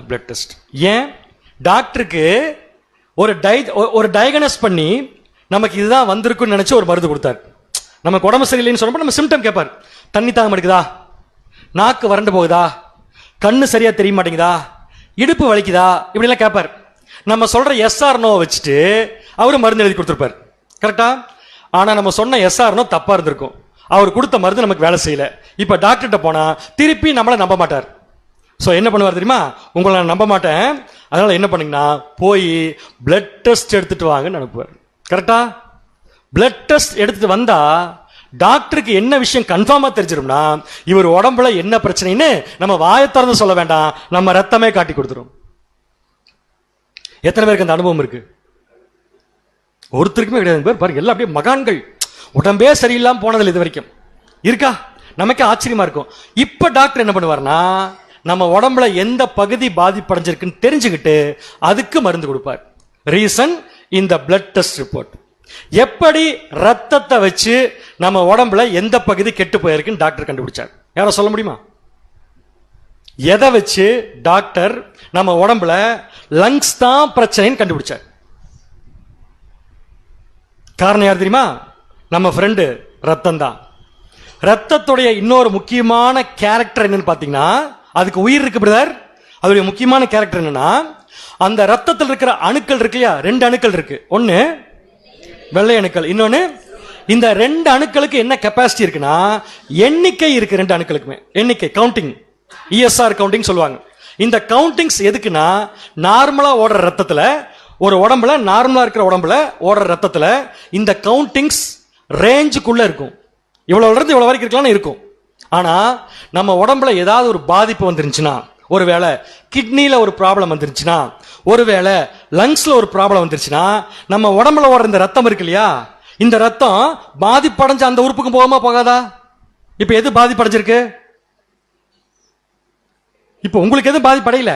Blood test. ஏன்? டாக்டருக்கு ஒரு டயக்னோஸ் பண்ணி நமக்கு இதுதான் வந்திருக்குன்னு நினைச்சு ஒரு மருந்து கொடுத்தாரு. நமக்கு உடம்பு சரியில்லைன்னு சொன்னப்ப நம்ம சிம்டம் கேட்பார். தண்ணி தாங்க எடுக்குதா, நாக்கு வறண்டு போகுதா, கண்ணு சரியா தெரிய மாட்டேங்குதா, இடுப்பு வலிக்குதா, இப்படி எல்லாம் கேட்பார். நம்ம சொல்ற எஸ்ஆர் நோ வச்சுட்டு அவரு மருந்து எழுதி கொடுத்துருப்பார். கரெக்டா? ஆனா நம்ம சொன்ன எஸ்ஆர் நோ தப்பா இருந்திருக்கும். அவர் கொடுத்த மருந்து நமக்கு வேலை செய்யல. இப்ப டாக்டர்கிட்ட போனா திருப்பி நம்மள நம்ப மாட்டார். சோ என்ன பண்ணுவார் தெரியுமா? உங்களை நான் நம்ப மாட்டேன், அதனால என்ன பண்ணீங்கன்னா போய் பிளட் டெஸ்ட் எடுத்துட்டு வாங்கன்னு அனுப்புவார். கரெக்டா? பிளட் டெஸ்ட் எடுத்துட்டு வந்தா டாக்டருக்கு என்ன விஷயம் கன்ஃபார்மா தெரிஞ்சிரும்னா இவர் உடம்புல என்ன பிரச்சனைன்னு நம்ம வாயை திறந்து சொல்ல வேண்டாம், நம்ம ரத்தமே காட்டி கொடுத்துரும். எத்தனை பேருக்கு அந்த அனுபவம் இருக்கு? ஒருத்தருக்குமே கிடையாது. பாருங்க, எல்லாம் அப்படியே மகான்கள், உடம்பே சரியில்லாம போனதில்லை இது வரைக்கும். இருக்கா? நமக்கே ஆச்சரியமா இருக்கும். இப்ப டாக்டர் என்ன பண்ணுவார்னா நம்ம உடம்புல எந்த பகுதி பாதிப்படைஞ்சிருக்குன்னு தெரிஞ்சுக்கிட்டு அதுக்கு மருந்து கொடுப்பார். ரீசன் இந்த பிளட் டெஸ்ட் ரிப்போர்ட். எப்படி ரத்தத்தை வச்சு நம்ம உடம்புல எந்த பகுதி கெட்டு போயிருக்குன்னு டாக்டர் கண்டுபிடிச்சார். யார சொல்ல முடியுமா? எதை வச்சு டாக்டர் நம்ம உடம்புல லங்ஸ் தான் பிரச்சனைன்னு கண்டுபிடிச்சார்? காரணம் யார் தெரியுமா? நம்ம ஃப்ரெண்டு ரத்தம் தான். ரத்தத்துடைய இன்னொரு முக்கியமான கேரக்டர் என்னன்னு பாத்தீங்கன்னா, அதுக்கு உயிர் இருக்கு பிரதர். அதோடைய முக்கியமான கேரக்டர் என்னன்னா, அந்த ரத்தத்தில் இருக்கிற அணுக்கள் இருக்கு இல்லையா, 2 அணுக்கள் இருக்கு. ஒன்னு வெள்ளை அணுக்கள், இன்னொன்னு இந்த 2 அணுக்களுக்கு என்ன கெப்பாசிட்டி இருக்குன்னா எண்ணிக்கை இருக்கு. 2 அணுக்களுக்குமே எண்ணிக்கை, கவுண்டிங், இஎஸ்ஆர் கவுண்டிங் சொல்லுவாங்க. இந்த கவுண்டிங்ஸ் எதுக்குன்னா நார்மலா ஓடுற ரத்தத்துல, ஒரு உடம்புல நார்மலா இருக்கிற உடம்புல ஓடுற ரத்தத்துல இந்த கவுண்டிங்ஸ் ரேஞ்சுக்குள்ள இருக்கும். இவ்வளவு இருந்து இவ்வளவு வரைக்கும் இருக்கலாம் இருக்கும். ஆனா நம்ம உடம்புல ஏதாவது ஒரு பாதிப்பு வந்துருந்துச்சுன்னா, ஒருவேளை கிட்னில ஒரு ப்ராப்ளம் வந்துருச்சுன்னா, ஒருவேளை லங்ஸ்ல ஒரு ப்ராப்ளம் வந்துருச்சுன்னா, நம்ம உடம்புல ஓடுற இந்த ரத்தம் இருக்கு இல்லையா, இந்த ரத்தம் பாதிப்படைஞ்ச அந்த உறுப்புக்கு போகாம போகாதா? இப்ப எது பாதிப்படைஞ்சிருக்கு? இப்ப உங்களுக்கு எதுவும் பாதிப்படையில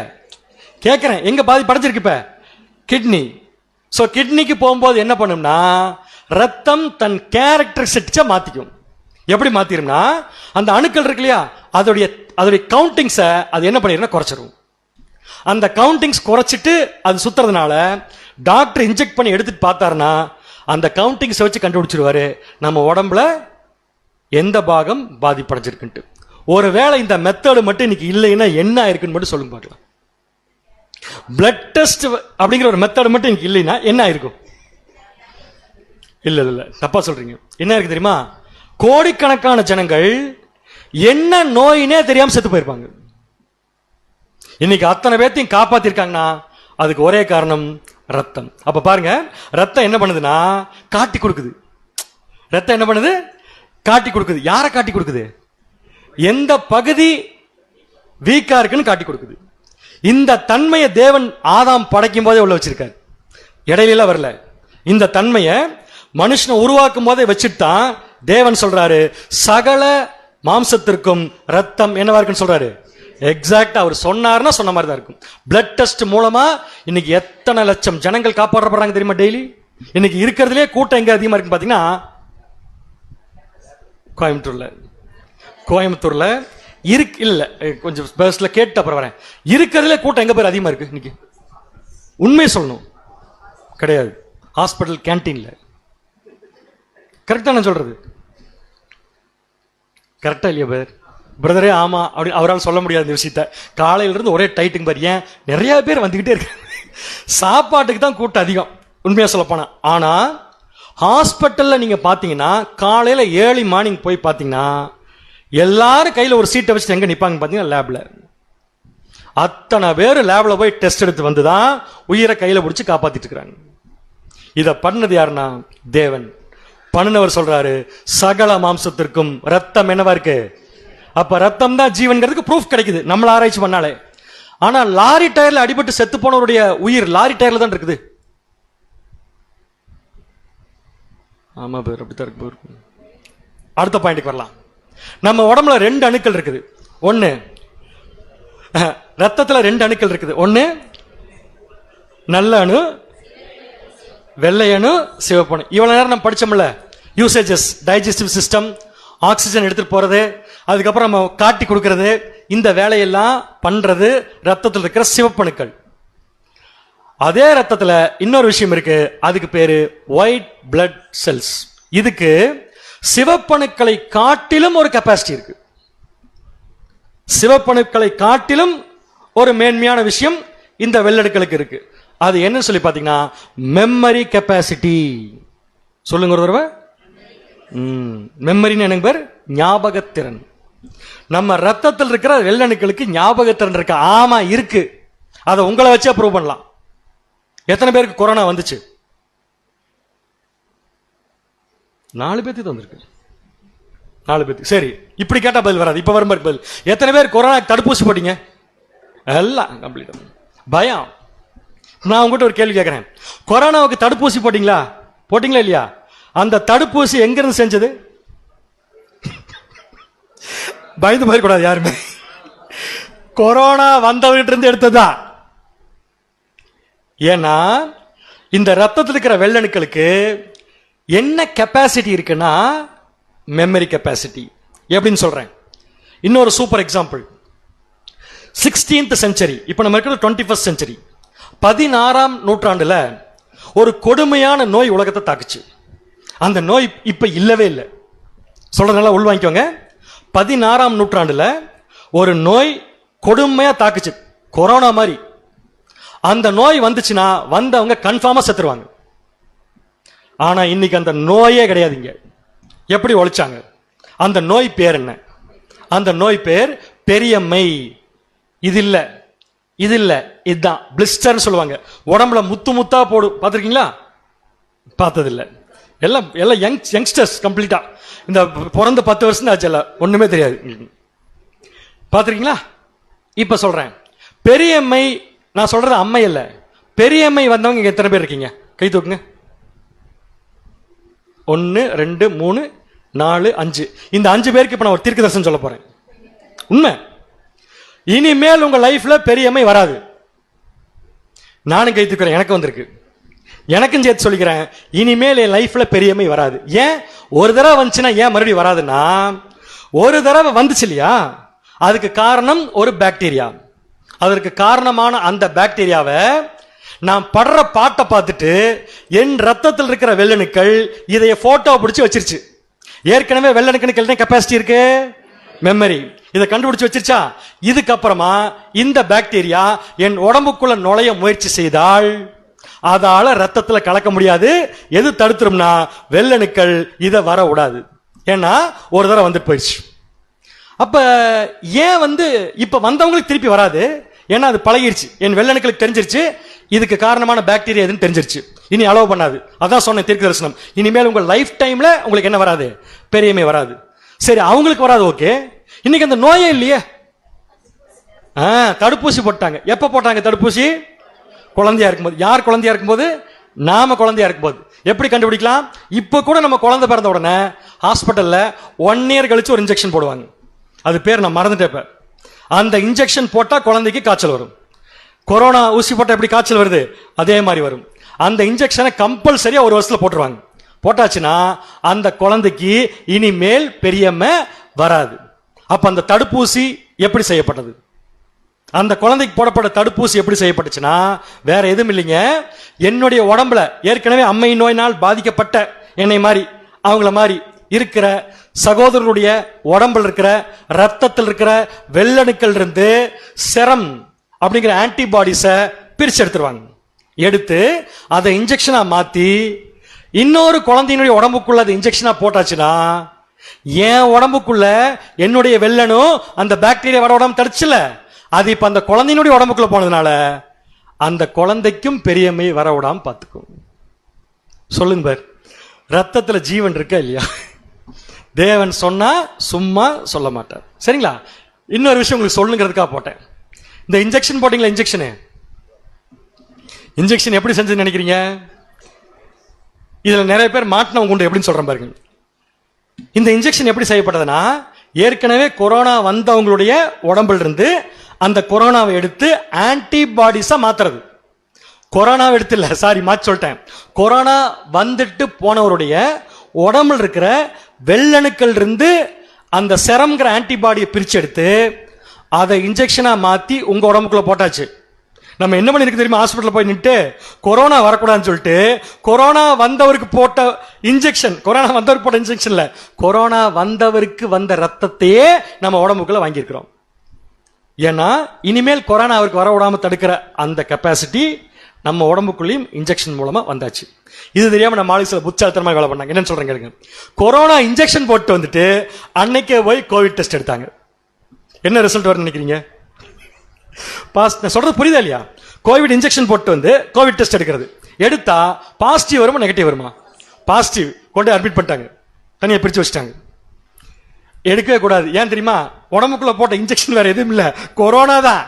கேட்கிறேன், எங்க பாதிப்படைஞ்சிருக்கு? இப்ப கிட்னி. சோ கிட்னிக்கு போகும்போது என்ன பண்ணும்னா ரத்தம் தன் கேரக்டரிஸ்டிக்ஸை மாத்திக்கும். எப்படி மாத்திரும்னா அந்த அணுக்கள் இருக்கு இல்லையா, அதோடைய கவுண்டிங்ஸை அது என்ன பண்ணிருந்தா குறைச்சிரும். அந்த கவுண்டிங்ஸ் குறைச்சிட்டு அது சுத்துறதுனால டாக்டர் இன்ஜெக்ட் பண்ணி எடுத்துட்டு பார்த்தாருன்னா அந்த கவுண்டிங்ஸ் வச்சு கண்டுபிடிச்சிருவாரு நம்ம உடம்புல எந்த பாகம் பாதிப்படைஞ்சிருக்குன்ட்டு. ஒருவேளை இந்த மெத்தடு மட்டும் இன்னைக்கு இல்லைன்னா என்ன ஆயிருக்குன்னு மட்டும் சொல்லுங்க பார்க்கலாம். பிளட் டெஸ்ட் அப்படிங்கிற ஒரு மெத்தட் மட்டும் இன்னைக்கு இல்லைன்னா என்ன ஆயிருக்கும்? இல்ல தப்பா சொல்றீங்க. என்ன இருக்கு தெரியுமா? கோடிக்கணக்கான ஜனங்கள் என்ன நோயினே தெரியாம செத்து போயிருப்பாங்க. இன்னைக்கு அத்தனை பேர்த்தையும் காப்பாத்திருக்காங்கன்னா அதுக்கு ஒரே காரணம் ரத்தம். அப்ப பாருங்க, ரத்தம் என்ன பண்ணுதுன்னா காட்டி கொடுக்குது. ரத்தம் என்ன பண்ணுது? காட்டி கொடுக்குது. யாரை காட்டி கொடுக்குது? எந்த பகுதி வீக்கா இருக்குன்னு காட்டி கொடுக்குது. இந்த தன்மையை தேவன் ஆதாம் படைக்கும் போதே உள்ள வச்சிருக்காரு, இடையில வரல. இந்த தன்மையை மனுஷனை உருவாக்கும் போதே வச்சுட்டு தான் தேவன் சொல்றாரு சகல மாம்சத்திற்கும் ரத்தம் என்னவா இருக்குன்னு சொல்றாரு. எக்ஸாக்டா அவர் சொன்னார்னா சொன்ன மாதிரி தான் இருக்கும். பிளட் டெஸ்ட் மூலமா இன்னைக்கு எத்தனை லட்சம் ஜனங்கள் காப்பாற்றப்படுறாங்க தெரியுமா டெய்லி. இன்னைக்கு இருக்கிறதுலே கூட்டம் எங்க அதிகமா இருக்கு பாத்தீங்கன்னா கோயம்புத்தூர்ல இருக்கு. இல்ல கொஞ்சம் பஸ்ல கேட்டு அப்புறம் வரேன். இருக்கிறதுல கூட்டம் எங்க பேர் அதிகமா இருக்கு இன்னைக்கு? உண்மையை சொல்லணும், கிடையாது. ஹாஸ்பிட்டல் கேன்டீன்ல. கரெக்டா நான் சொல்றது கரெக்டா இல்லையா பேர்? பிரதரே ஆமா அப்படி அவரால் சொல்ல முடியாது இந்த விஷயத்த. காலையில இருந்து ஒரே டைட்டுங்க பாரு. ஏன் நிறைய பேர் வந்துகிட்டே இருக்காங்க. சாப்பாட்டுக்கு தான் கூட்டம் அதிகம் உண்மையா சொல்ல போனா. ஆனா ஹாஸ்பிட்டல்ல நீங்க பாத்தீங்கன்னா காலையில ஏர்லி மார்னிங் போய் பாத்தீங்கன்னா எல்லாரும் கையில ஒரு சீட்டை வச்சுட்டு எங்க நிப்பாங்க பாத்தீங்கன்னா லேப்ல. அத்தனை பேர் லேப்ல போய் டெஸ்ட் எடுத்து வந்துதான் உயிரை கையில பிடிச்சு காப்பாத்திட்டு இருக்கிறாங்க. இத பண்ணது யாருன்னா தேவன். பண்ணினவர் சொல்றாரு சகல மாம்சத்திற்கும் ரத்தம் என்னவா இருக்கு. அப்ப ரத்தம் தான் ஜீவன்கிறதுக்கு ப்ரூஃப் கிடைக்குது நம்மள ஆராய்ச்சி பண்ணாலே. ஆனா லாரி டயர்ல அடிபட்டு செத்து போனவருடைய உயிர் லாரி டயர்ல தான் இருக்குது. ஆமா பேர் அப்படித்தான் இருக்கு. அடுத்த பாயிண்ட்க்கு வரலாம். நம்ம உடம்புல 2 அணுக்கள் இருக்குது. ஒன்னு ரத்தத்துல 2 அணுக்கள் இருக்குது. ஒன்னு நல்ல அணு, வெள்ளை அணு, சிவப்பு அணு. இவ்வளவு நேரம் நம்ம படிச்சோம்ல யூசேஜஸ், டைஜஸ்டிவ் சிஸ்டம், ஆக்சிஜன் எடுத்துட்டு போறது, அதுக்கப்புறம் நம்ம காட்டி கொடுக்கறது, இந்த வேலையெல்லாம் பண்றது ரத்தத்தில் இருக்கிற சிவப்பணுக்கள். அதே ரத்தத்துல இன்னொரு விஷயம் இருக்கு, அதுக்கு பேரு ஒயிட் பிளட் செல்ஸ். இதுக்கு சிவப்பணுக்களை காட்டிலும் ஒரு கெப்பாசிட்டி இருக்கு. சிவப்பணுக்களை காட்டிலும் ஒரு மேன்மையான விஷயம் இந்த வெள்ளணுக்களுக்கு இருக்கு. அது என்ன சொல்லி பாத்தீங்கன்னா மெமரி கெப்பாசிட்டி. சொல்லுங்க ஒரு தடவை. மெமரின்னு எனக்கு பேர் ஞாபகத்திறன். நம்ம ரத்தத்தில் இருக்கிற வெள்ளணுக்களுக்கு ஞாபகத்திறன் இருக்கு. ஆமா இருக்கு. அதை உங்களை வச்சே ப்ரூவ் பண்ணலாம். எத்தனை பேருக்கு கொரோனா வந்துச்சு? 4 பேருக்கு வந்திருக்கு. 4 பேருக்கு. சரி, இப்படி கேட்டா பதில் வராது. இப்ப வரும் பதில். எத்தனை பேர் கொரோனா தடுப்பூசி போட்டீங்க? எல்லாம் கம்ப்ளீட். பயம். நான் உங்ககிட்ட ஒரு கேள்வி கேட்கிறேன். கொரோனாவுக்கு தடுப்பூசி போட்டீங்களா? போட்டீங்களா இல்லையா? அந்த தடுப்பூசி எங்க இருந்து செஞ்சது? பயந்து போயிடக்கூடாது யாருமே. கொரோனா வந்தவர்கிட்ட இருந்து எடுத்ததா? ஏன்னா இந்த ரத்தத்தில் இருக்கிற வெள்ளணுக்களுக்கு என்ன கெப்பாசிட்டி இருக்குன்னா மெமரி கெப்பாசிட்டி. எப்படின்னு சொல்றேன். இன்னொரு சூப்பர் எக்ஸாம்பிள். 16th செஞ்சுரி, இப்ப நம்ம இருக்கிற 21st செஞ்சுரி, 16ஆம் நூற்றாண்டுல ஒரு கொடுமையான நோய் உலகத்தை தாக்குச்சு. அந்த நோய் இப்ப இல்லவே இல்லை. சொல்றதுனால உள்வாங்கிக்கோங்க. 16ஆம் நூற்றாண்டுல ஒரு நோய் கொடுமையா தாக்குச்சு, கொரோனா மாதிரி. அந்த நோய் வந்துச்சுன்னா வந்தவங்க கன்ஃபார்மா செத்துருவாங்க. ஆனா இன்னைக்கு அந்த நோயே கிடையாதுங்க. எப்படி ஒழிச்சாங்க? அந்த நோய் பேர் என்ன? அந்த நோய் பேர் பெரியம்மை. இது இல்ல, இது இல்ல, இதுதான் பிளிஸ்டர்னு சொல்லுவாங்க. உடம்புல முத்து முத்தா போடும். பார்த்திருக்கீங்களா? பார்த்தது இல்ல. எல்லாம் எல்லாம் யங்ஸ்டர்ஸ் கம்ப்ளீட்டா. இந்த பிறந்த 10 வருஷம் ஆச்சு, எல்லாம் ஒண்ணுமே தெரியாது. பார்த்திருக்கீங்களா? இப்ப சொல்றேன், பெரியம்மை. நான் சொல்றது அம்மை இல்ல, பெரியம்மை வந்தவங்க இங்க எத்தனை பேர் இருக்கீங்க? கை தூக்குங்க. 1 2 3 4 5. இந்த 5 பேருக்கு இப்ப நான் ஒரு தீர்க்க தரிசனம் சொல்ல போறேன். உண்மை. இனிமேல் உங்க லைஃப்ல பெரியம்மை வராது. நானும் கை தூக்குறேன், எனக்கு வந்திருக்கு. எனக்கும் சேர்த்து சொல்லிக்கிறேன், இனிமேல் என் லைஃப்ல பெரியம்மை வராது. ஏன்? ஒரு தடவை வந்துச்சுன்னா ஏன் மறுபடியும் வராதுன்னா, ஒரு தடவை வந்துச்சு இல்லையா, அதுக்கு காரணம் ஒரு பாக்டீரியா. அதற்கு காரணமான அந்த பாக்டீரியாவை நான் படுற பாட்டை பார்த்துட்டு என் ரத்தத்தில் இருக்கிற வெள்ளணுக்கள் இதைய போட்டோ பிடிச்சு வச்சிருச்சு. ஏற்கனவே வெள்ளணுக்களுக்கு என்ன கெப்பாசிட்டி இருக்கு? மெமரி. இதை கண்டுபிடிச்சு வச்சிருச்சா? இதுக்கப்புறமா இந்த பாக்டீரியா என் உடம்புக்குள்ள நுழைய முயற்சி செய்தால் அதால ரத்தத்தில் கலக்க முடியாது. எது தடுத்துரும்னா வெள்ளணுக்கள் இதை வர விடாது. ஏன்னா ஒரு தடவை வந்துட்டு போயிடுச்சு. அப்ப ஏன் இப்ப வந்தவங்களுக்கு திருப்பி வராது? ஏன்னா அது பழகிருச்சு. என் வெள்ளணுக்களுக்கு தெரிஞ்சிருச்சு இதுக்கு காரணமான பாக்டீரியா எதுன்னு தெரிஞ்சிருச்சு. இனி அலோவ் பண்ணாது. அதான் சொன்ன தீர்க்க தரிசனம். இனிமேல் உங்க லைஃப் டைம்ல உங்களுக்கு என்ன வராது? பெரியம்மை வராது. சரி, அவங்களுக்கு வராது. ஓகே, இன்னைக்கு அந்த நோயே இல்லையே. தடுப்பூசி போட்டாங்க. எப்ப போட்டாங்க தடுப்பூசி? குழந்தையா இருக்கும்போது. யார் குழந்தையா இருக்கும்போது? நாம குழந்தையா இருக்கும்போது. எப்படி கண்டுபிடிக்கலாம்? இப்ப கூட நம்ம குழந்தை பிறந்த உடனே ஹாஸ்பிட்டல்ல 1 இயர் கழிச்சு ஒரு இன்ஜெக்ஷன் போடுவாங்க. அது பேர் நான் மறந்துட்டேன். அந்த இன்ஜெக்ஷன் போட்டா குழந்தைக்கு காய்ச்சல் வரும். கொரோனா ஊசி போட்டா எப்படி காய்ச்சல் வருது, அதே மாதிரி வரும். அந்த இன்ஜெக்ஷனை கம்பல்சரியா ஒரு வருஷத்துல போட்டுருவாங்க. போட்டாச்சுன்னா அந்த குழந்தைக்கு இனிமேல் பெரியம்மை வராது. அப்ப அந்த தடுப்பூசி எப்படி செய்யப்பட்டது? அந்த குழந்தைக்கு போடப்பட்ட தடுப்பூசி எப்படி செய்யப்பட்டுச்சுன்னா வேற எதுவும் இல்லைங்க. என்னுடைய உடம்புல ஏற்கனவே அம்மை நோயினால் பாதிக்கப்பட்ட என்னை மாதிரி அவங்கள மாதிரி இருக்கிற சகோதரருடைய உடம்புல இருக்கிற ரத்தத்தில் இருக்கிற வெள்ளணுக்கள் இருந்து செரம் அப்படிங்கிற ஆன்டிபாடிஸ பிரிச்சு எடுத்துருவாங்க. எடுத்து அதை இன்ஜெக்ஷனா மாத்தி இன்னொரு குழந்தையினுடைய உடம்புக்குள்ள அது இன்ஜெக்ஷனா போட்டாச்சுன்னா என் உடம்புக்குள்ள என்னுடைய வெள்ளனும் அந்த பாக்டீரியா வர உடம்பு தடுச்சுல, அது இப்ப அந்த குழந்தையினுடைய உடம்புக்குள்ள போனதுனால அந்த குழந்தைக்கும் பெரியம்மை வர விடாம பார்த்துக்கும். சொல்லுங்க பார், ரத்தத்துல ஜீவன் இருக்கா இல்லையா? தேவன் சொன்னா சும்மா சொல்ல மாட்டார். சரிங்களா? இன்னொரு விஷயம் உங்களுக்கு சொல்லுங்கிறதுக்காக போட்டேன். இந்த இன்ஜெக்ஷன் போட்டீங்களா, இன்ஜெக்ஷன் எப்படி செஞ்சதுன்னு நினைக்கிறீங்க? இதுல நிறைய பேர் மாட்டினவங்க உண்டு. எப்படின்னு சொல்றேன் பாருங்க. இந்த இன்ஜெக்ஷன் எப்படி செய்யப்பட்டதுன்னா, ஏற்கனவே கொரோனா வந்தவங்களுடைய உடம்புல இருந்து அந்த கொரோனாவை எடுத்து ஆன்டிபாடிஸா மாத்துறது. கொரோனாவை எடுத்து இல்ல, சாரி மாற்றி சொல்லிட்டேன். கொரோனா வந்துட்டு போனவருடைய உடம்புல இருக்கிற வெள்ளணுக்கள் இருந்து அந்த செரம்ங்கிற ஆன்டிபாடியை பிரிச்சு எடுத்து அதை இன்ஜெக்ஷனா மாத்தி உங்க உடம்புக்குள்ள போட்டாச்சு. நம்ம என்ன பண்ணிருக்கு தெரியுமா? ஹாஸ்பிட்டல் போய் நின்று கொரோனா வரக்கூடாதுன்னு சொல்லிட்டு கொரோனா வந்தவருக்கு போட்ட இன்ஜெக்ஷன், கொரோனா வந்தவருக்கு போட்ட இன்ஜெக்ஷன் இல்ல, கொரோனா வந்தவருக்கு வந்த ரத்தத்தையே நம்ம உடம்புக்குள்ள வாங்கியிருக்கிறோம். ஏன்னா இனிமேல் கொரோனா அவருக்கு வர விடாம தடுக்கிற அந்த கெப்பாசிட்டி நம்ம உடம்புக்குள்ளேயும் இன்ஜெக்ஷன் மூலமா வந்தாச்சு. இது தெரியாம நம்ம ஆளு சில புத்தாலித்தனமா வேலை பண்ணாங்க. என்னன்னு சொல்றேன் கேளுங்க. கொரோனா இன்ஜெக்ஷன் போட்டு வந்துட்டு அன்னைக்கே போய் கோவிட் டெஸ்ட் எடுத்தாங்க. என்ன ரிசல்ட் வரும்னு நினைக்கிறீங்க? நான் சொல்றது புரியுதா இல்லையா? கோவிட் இன்ஜெக்ஷன் போட்டு வந்து கோவிட் டெஸ்ட் எடுக்கிறது, எடுத்தா பாசிட்டிவ் வருமா நெகட்டிவ் வருமா? பாசிட்டிவ். கொண்டு அட்மிட் பண்ணிட்டாங்க, தனியா பிரிச்சு வச்சுட்டாங்க. எடுக்கவே கூடாது. ஏன் தெரியுமா? உடம்புக்குள்ள போட்ட இன்ஜெக்ஷன் வேற எதுவும் இல்ல, கொரோனா தான்.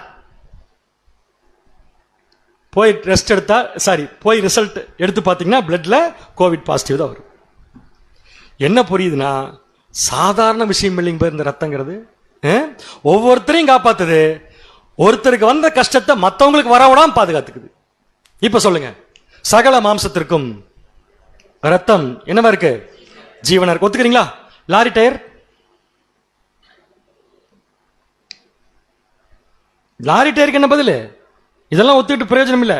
போய் டெஸ்ட் எடுத்தா, சாரி போய் ரிசல்ட் எடுத்து பார்த்தீங்கன்னா பிளட்ல கோவிட் பாசிட்டிவ் தான் வரும். என்ன புரியுதுன்னா, சாதாரண விஷயம் இல்லைங்க இந்த ரத்தங்கிறது. ஒவ்வொருத்தரையும் காப்பாத்துது. ஒருத்தருக்கு வந்த கஷ்டத்தை மற்றவங்களுக்கு வரவிடாம பாதுகாத்துக்குது. இப்ப சொல்லுங்க, சகல மாம்சத்திற்கும் ரத்தம் என்னவா இருக்கு? ஜீவனா இருக்கு. ஒத்துக்கிறீங்களா? லாரி டயர், லாரி டயருக்கு என்ன பதில்? இதெல்லாம் ஒத்துக்கிட்டு பிரயோஜனம் இல்லை.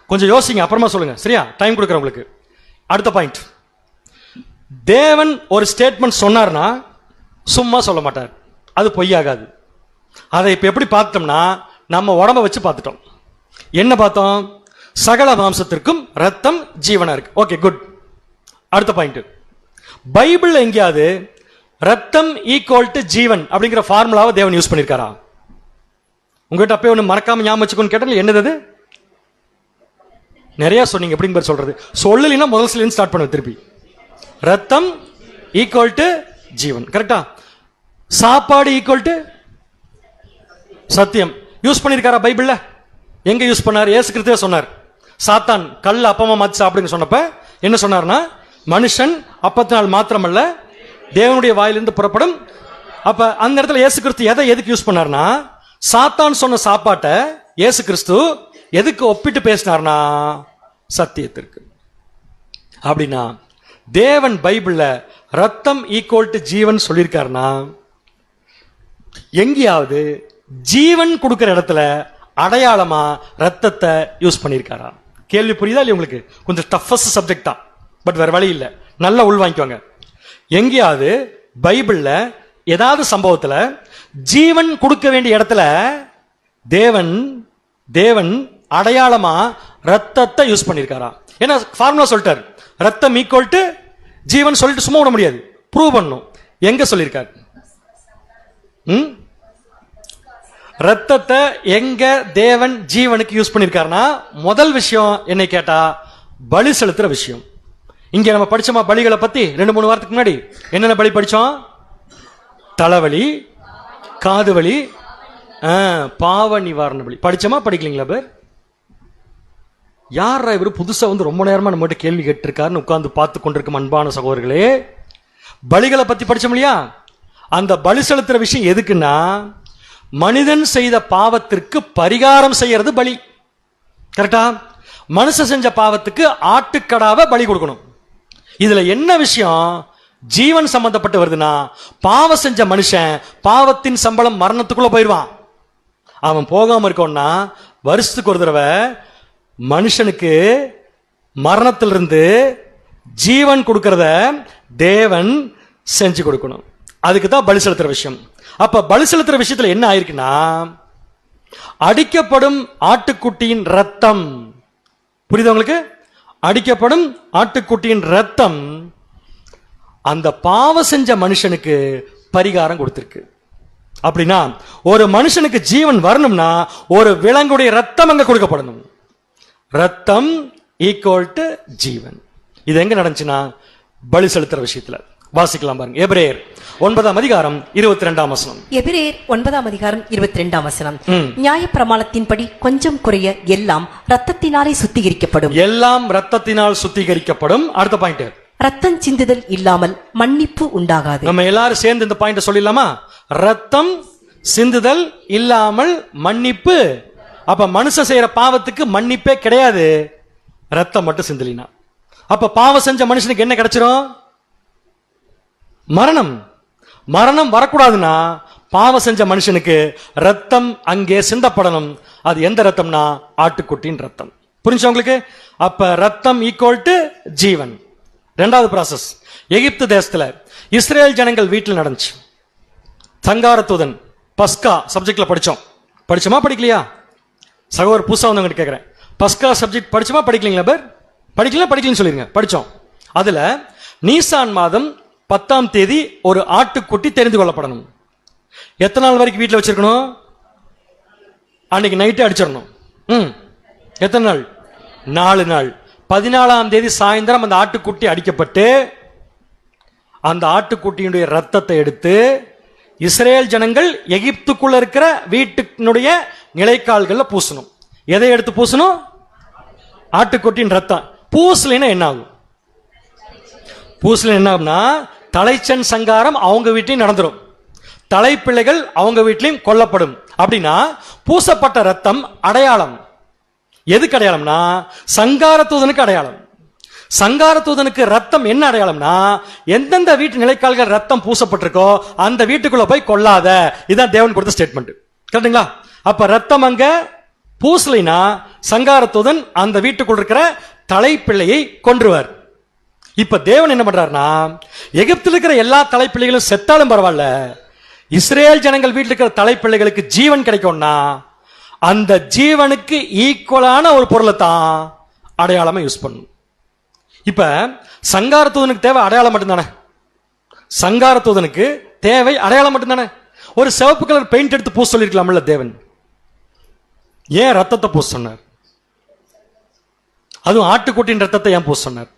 கொஞ்சம் யோசிங்க, அப்புறமா சொல்லுங்க. சரியா? டைம் கொடுக்குறேன் உங்களுக்கு. அடுத்த பாயிண்ட், தேவன் ஒரு ஸ்டேட்மெண்ட் சொன்னார்னா சும்மா சொல்ல மாட்டார், அது பொய்யாகாது. அதை இப்ப எப்படி பார்த்தோம்னா, நம்ம உடம்ப வச்சு பார்த்துட்டோம். என்ன பார்த்தோம்? சகல மாம்சத்திற்கும் ரத்தம் ஜீவனா இருக்கு. Okay, good. அடுத்த பாயிண்ட், பைபிள் எங்கேயாவது ரத்தம் ஈக்குவல் டு ஜீவன் அப்படிங்கிற ஃபார்முலாவை தேவன் யூஸ் பண்ணிருக்காரா? உங்ககிட்ட அப்பயே ஒன்று மறக்காம ஞாபகம் வச்சுக்கோன்னு கேட்டால் என்னது அது? நிறைய சொன்னீங்க. எப்படிங்க பேர் சொல்றது? சொல்லலைன்னா முதல் சில ஸ்டார்ட் பண்ணுவேன் திருப்பி. ரத்தம் ஈக்குவல் டு ஜீவன், கரெக்டா? சாப்பாடு ஈக்குவல் டு சத்தியம் யூஸ் பண்ணிருக்காரா பைபிள்ல? எங்க யூஸ் பண்ணார்? இயேசு கிறிஸ்துவே சொன்னார். சாத்தான் கல் அப்பமா மாத்தி சாப்பிடுங்க சொன்னப்ப என்ன சொன்னார்னா, மனுஷன் அப்பத்தினால் மாத்திரமல்ல தேவனுடைய வாயிலிருந்து புறப்படும். அப்ப அந்த இடத்துல இயேசு கிறிஸ்து எதை எதுக்கு யூஸ் பண்ணார்னா, சாத்தான் சொன்ன சாப்பாட்டை இயேசு கிறிஸ்து எதுக்கு ஒப்பிட்டு பேசினார்னா சத்தியத்திற்கு. அப்படின்னா தேவன் பைபிள்ல ரத்தம் ஈக்குவல் டு ஜீவன் சொல்லியிருக்காருன்னா, எங்கேயாவது ஜீவன் கொடுக்கிற இடத்துல அடையாளமா ரத்தத்தை யூஸ் பண்ணியிருக்காரா? கேள்வி புரியுதா இல்லையா உங்களுக்கு? கொஞ்சம் டஃபஸ்ட் சப்ஜெக்ட் தான், பட் வேற வழி இல்லை. நல்லா உள்வாங்கிக்கோங்க. எங்கேயாவது பைபிள்ல ஏதாவது சம்பவத்துல ஜீவன் கொடுக்க வேண்டிய இடத்துல தேவன் தேவன் அடையாளமா ரத்தத்தை யூஸ் பண்ணிருக்காரா? ஏன்னா ஃபார்முலா சொல்லிட்டாரு, ரத்தம் ஈக்குவல் டு ஜீவன் சொல்லிட்டு சும்மா விட முடியாது, ப்ரூவ் பண்ணும். எங்க சொல்லியிருக்காரு? ரத்தத்தை எங்க தேவன் ஜீவனுக்கு யூஸ் பண்ணிருக்காருன்னா, முதல் விஷயம் என்னை கேட்டா பலி செலுத்துற விஷயம். இங்க நம்ம படிச்சோமா பலிகளை பத்தி? 2-3 வாரத்துக்கு முன்னாடி என்னென்ன பலி படிச்சோம்? தலைவலி, காது வலி, பாவ நிவாரண பலி படிச்சோமா? படிக்கலீங்களா பேர்? யாரா இவரு புதுசா வந்து ரொம்ப நேரமா நம்மகிட்ட கேள்வி கேட்டிருக்காருன்னு உட்கார்ந்து பார்த்து கொண்டிருக்கும் அன்பான சகோதரர்களே, பலிகளை பத்தி படிச்சோம் இல்லையா? அந்த பலி செலுத்துற விஷயம் எதுக்குன்னா, மனிதன் செய்த பாவத்திற்கு பரிகாரம் செய்யறது பலி. கரெக்டா? மனுஷன் செஞ்ச பாவத்துக்கு ஆட்டுக்கடாவை பலி கொடுக்கணும். இதுல என்ன விஷயம் ஜீவன் சம்பந்தப்பட்டு வருதுன்னா, பாவம் செஞ்ச மனுஷன் பாவத்தின் சம்பளம் மரணத்துக்குள்ள போயிடுவான். அவன் போகாம இருக்கோம்னா வருஷத்துக்கு ஒரு தடவை மனுஷனுக்கு மரணத்திலிருந்து ஜீவன் கொடுக்கறத தேவன் செஞ்சு கொடுக்கணும். அதுக்கு தான் பலி செலுத்துற விஷயம். அப்ப பலி செலுத்துற விஷயத்துல என்ன ஆயிருக்குன்னா, அடிக்கப்படும் ஆட்டுக்குட்டியின் ரத்தம், புரியுது உங்களுக்கு? அடிக்கப்படும் ஆட்டுக்குட்டியின் ரத்தம் அந்த பாவம் செஞ்ச மனுஷனுக்கு பரிகாரம் கொடுத்திருக்கு. அப்படின்னா ஒரு மனுஷனுக்கு ஜீவன் வரணும்னா ஒரு விலங்குடைய ரத்தம் அங்க கொடுக்கப்படணும். ரத்தம் ஈக்குவல் டு ஜீவன். இது எங்க நடந்துச்சுன்னா பலி செலுத்துற விஷயத்துல. வாசிக்கலாம் பாருங்க, எபிரேயர் 9:22. எபிரேயர் 9:22. நியாயப்பிரமாணத்தின்படி கொஞ்சம் குறைய எல்லாம் ரத்தத்தினாலே சுத்திகரிக்கப்படும். எல்லாம் ரத்தத்தினால் சுத்திகரிக்கப்படும். அடுத்த பாயிண்ட், ரத்தம் சிந்துதல் இல்லாமல் மன்னிப்பு உண்டாகாது. நம்ம எல்லாரும் சேர்ந்து இந்த பாயிண்ட் சொல்லிடலாமா? ரத்தம் சிந்துதல் இல்லாமல் மன்னிப்பு. அப்ப மனுஷன் செய்யற பாவத்துக்கு மன்னிப்பே கிடையாது, ரத்தம் மட்டும் சிந்தலினா. அப்ப பாவம் செஞ்ச மனுஷனுக்கு என்ன கிடைச்சிரும்? மரணம். மரணம் வரக்கூடாதுன்னா பாவம் செஞ்ச மனுஷனுக்கு ரத்தம் அங்கே சிந்தப்படணும். அது எந்த ரத்தம்னா ஆட்டுக்குட்டியின் ரத்தம். புரிஞ்சு உங்களுக்கு? அப்ப ரத்தம் ஈக்குவல் டு ஜீவன். ரெண்டாவது ப்ராசஸ் எகிப்து தேசத்துல இஸ்ரேல் ஜனங்கள் வீட்டில் நடந்துச்சு. சங்கார தூதன் பஸ்கா சப்ஜெக்ட்ல படிச்சோமா படிக்கலையா? சகோதரர் புதுசா வந்தவங்க கேட்கிறேன், பஸ்கா சப்ஜெக்ட் படிச்சோமா படிக்கலீங்களா? படிக்கலன்னு சொல்லிருங்க. படிச்சோம். அதுல நீசான் மாதம் 10ஆம் தேதி ஒரு ஆட்டுக்குட்டி தெரிந்து கொள்ளப்படணும். எத்தனை நாள் வரைக்கும் வீட்டில் வச்சிருக்கணும்? அன்னைக்கு நைட்டு அடிச்சிடணும். எத்தனை நாள்? 4 நாள். 14ஆம் தேதி சாயந்தரம் அந்த ஆட்டுக்குட்டி அடிக்கப்பட்டு அந்த ஆட்டுக்குட்டியினுடைய ரத்தத்தை எடுத்து இஸ்ரேல் ஜனங்கள் எகிப்துக்குள்ள இருக்கிற வீட்டுனுடைய நிலைக்கால்கள்ல பூசணும். எதை எடுத்து பூசணும்? ஆட்டுக்குட்டியின் ரத்தம். பூசலைன்னா என்ன ஆகும்? பூசல என்ன ஆகும்னா தலைச்சன் சங்காரம் அவங்க வீட்லையும் நடந்துரும், தலைப்பிள்ளைகள் அவங்க வீட்லையும் கொல்லப்படும். அப்படின்னா பூசப்பட்ட ரத்தம் அடையாளம். எதுக்கு அடையாளம்னா சங்கார தூதனுக்கு அடையாளம். சங்கார தூதனுக்கு ரத்தம் என்ன அடையாளம்னா, எந்தெந்த வீட்டு நிலைக்கால்கள் ரத்தம் பூசப்பட்டிருக்கோ அந்த வீட்டுக்குள்ள போய் கொல்லாத. இதான் தேவன் கொடுத்த ஸ்டேட்மெண்ட். கரெக்டுங்களா? அப்ப ரத்தம் அங்க பூசலைனா சங்கார தூதன் அந்த வீட்டுக்குள்ள இருக்கிற தலைப்பிள்ளையை கொன்றுவார். இப்ப தேவன் என்ன பண்றாருன்னா, எகிப்தில் இருக்கிற எல்லா தலைப்பிள்ளைகளும் செத்தாலும் பரவாயில்ல, இஸ்ரேல் ஜனங்கள் வீட்டில் இருக்கிற தலைப்பிள்ளைகளுக்கு ஜீவன் கிடைக்கும்னா அந்த ஜீவனுக்கு ஈக்குவலான ஒரு பொருளை தான் அடையாளமா யூஸ் பண்ணும். இப்ப சங்கார தூதனுக்கு தேவை அடையாளம் மட்டும்தானே? சங்கார தூதனுக்கு தேவை அடையாளம் மட்டும்தானே? ஒரு சிவப்பு கலர் பெயிண்ட் எடுத்து பூச சொல்லிருக்கலாம்ல தேவன்? ஏன் ரத்தத்தை பூச சொன்னார்? அதுவும் ஆட்டுக்குட்டியின் ரத்தத்தை ஏன் பூச சொன்னார்?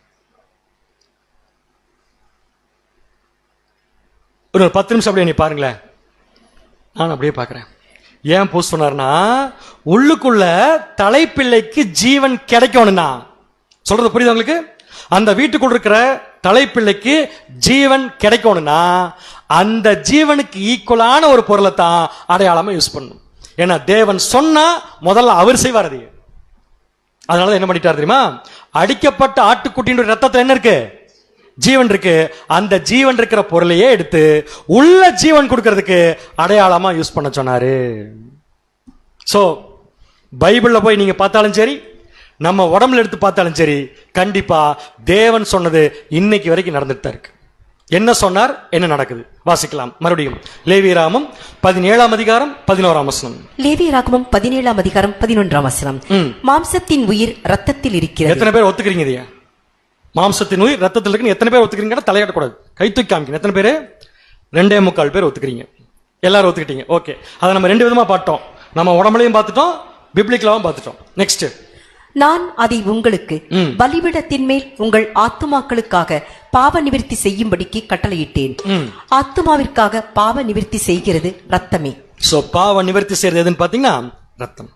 ஒரு 10 நிமிஷம் அப்படியே நீ பாருங்களேன். நான் அப்படியே பார்க்கிறேன். ஏன் பூச சொன்னார்னா, உள்ளுக்குள்ள தலைப்பிள்ளைக்கு ஜீவன் கிடைக்கணும்னா. சொல்றது புரியுது உங்களுக்கு? அந்த வீட்டுக்குள்ள இருக்கிற தலைப்பிள்ளைக்கு ஜீவன் கிடைக்கணும்னா அந்த ஜீவனுக்கு ஈக்குவலான ஒரு பொருளை தான் அடையாளமா யூஸ் பண்ணணும். ஏன்னா தேவன் சொன்னா முதல்ல அவர் செய்வார். அது அதனால என்ன பண்ணிட்டார் தெரியுமா? அடிக்கப்பட்ட ஆட்டுக்குட்டியின் ரத்தத்தில் என்ன இருக்கு? ஜீவன் இருக்கு. அந்த ஜீவன் இருக்கிற பொருளையே எடுத்து உள்ள ஜீவன் கொடுக்கிறதுக்கு அடையாளமா யூஸ் பண்ண சொன்னாரு. சோ பைபிள்ல போய் நீங்க பார்த்தாலும் சரி, நம்ம உடம்புல எடுத்து பார்த்தாலும் சரி, கண்டிப்பா தேவன் சொன்னது இன்னைக்கு வரைக்கும் நடந்துட்டு தான் இருக்கு. என்ன சொன்னார், என்ன நடக்குது? வாசிக்கலாம் மறுபடியும். லேவியராகமம் 17:11. லேவியராகமம் 17:11. மாம்சத்தின் உயிர் ரத்தத்தில் இருக்கிறது. எத்தனை பேர் ஒத்துக்கிறீங்க? இதையா மாம்சத்தின் உயிர் ரத்தத்தில் இருக்குன்னு எத்தனை பேர் ஒத்துக்கிறீங்க? தலையாடக்கூடாது, கை தூக்கி காமிக்கணும். எத்தனை பேர்? 2.25 பேர் ஒத்துக்கிறீங்க. எல்லாரும் ஒத்துக்கிட்டீங்க. ஓகே, அதை நம்ம 2 விதமா பார்த்தோம். நம்ம உடம்புலையும் பார்த்துட்டோம், பிப்ளிக்கலாவும் பார்த்துட்டோம். நெக்ஸ்ட், நான் அதை உங்களுக்கு பலிபீடத்தின் மேல் உங்கள் ஆத்துமாக்களுக்காக பாவ நிவர்த்தி செய்யும்படிக்கு கட்டளையிட்டேன். ஆத்துமாவிற்காக பாவ நிவர்த்தி செய்கிறது ரத்தமே. சோ பாவ நிவர்த்தி செய்யறது எதுன்னு பாத்தீங்கன்னா ரத்தம்.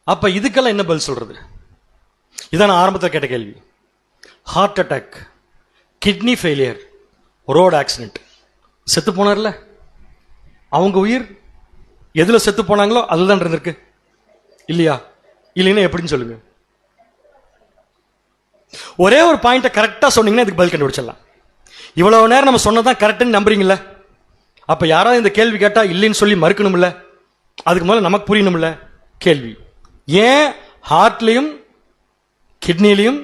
அப்ப இதுக்கெல்லாம் என்ன பதில் சொல்றது? இதான் நான் ஆரம்பத்தில் கேட்ட கேள்வி. Heart attack, kidney failure, road accident, செத்து போனார்ல, அவங்க உயிர் எதுல செத்து போனாங்களோ அதுதான் இருந்திருக்கு இல்லையா? இல்லைன்னா எப்படின்னு சொல்லுங்க. ஒரே ஒரு பாயிண்ட்டை கரெக்டா சொன்னீங்கன்னா இதுக்கு பதில் கண்டுபிடிச்சிடலாம். இவ்வளவு நேரம் நம்ம சொன்னதான் கரெக்ட்னு நம்புறீங்கல்ல, அப்ப யாராவது இந்த கேள்வி கேட்டா இல்லைன்னு சொல்லி மறுக்கணும்ல, அதுக்கு முதல்ல நமக்கு புரியணும்ல கேள்வி. ஏன் ஹார்ட்லயும் கிட்னிலையும்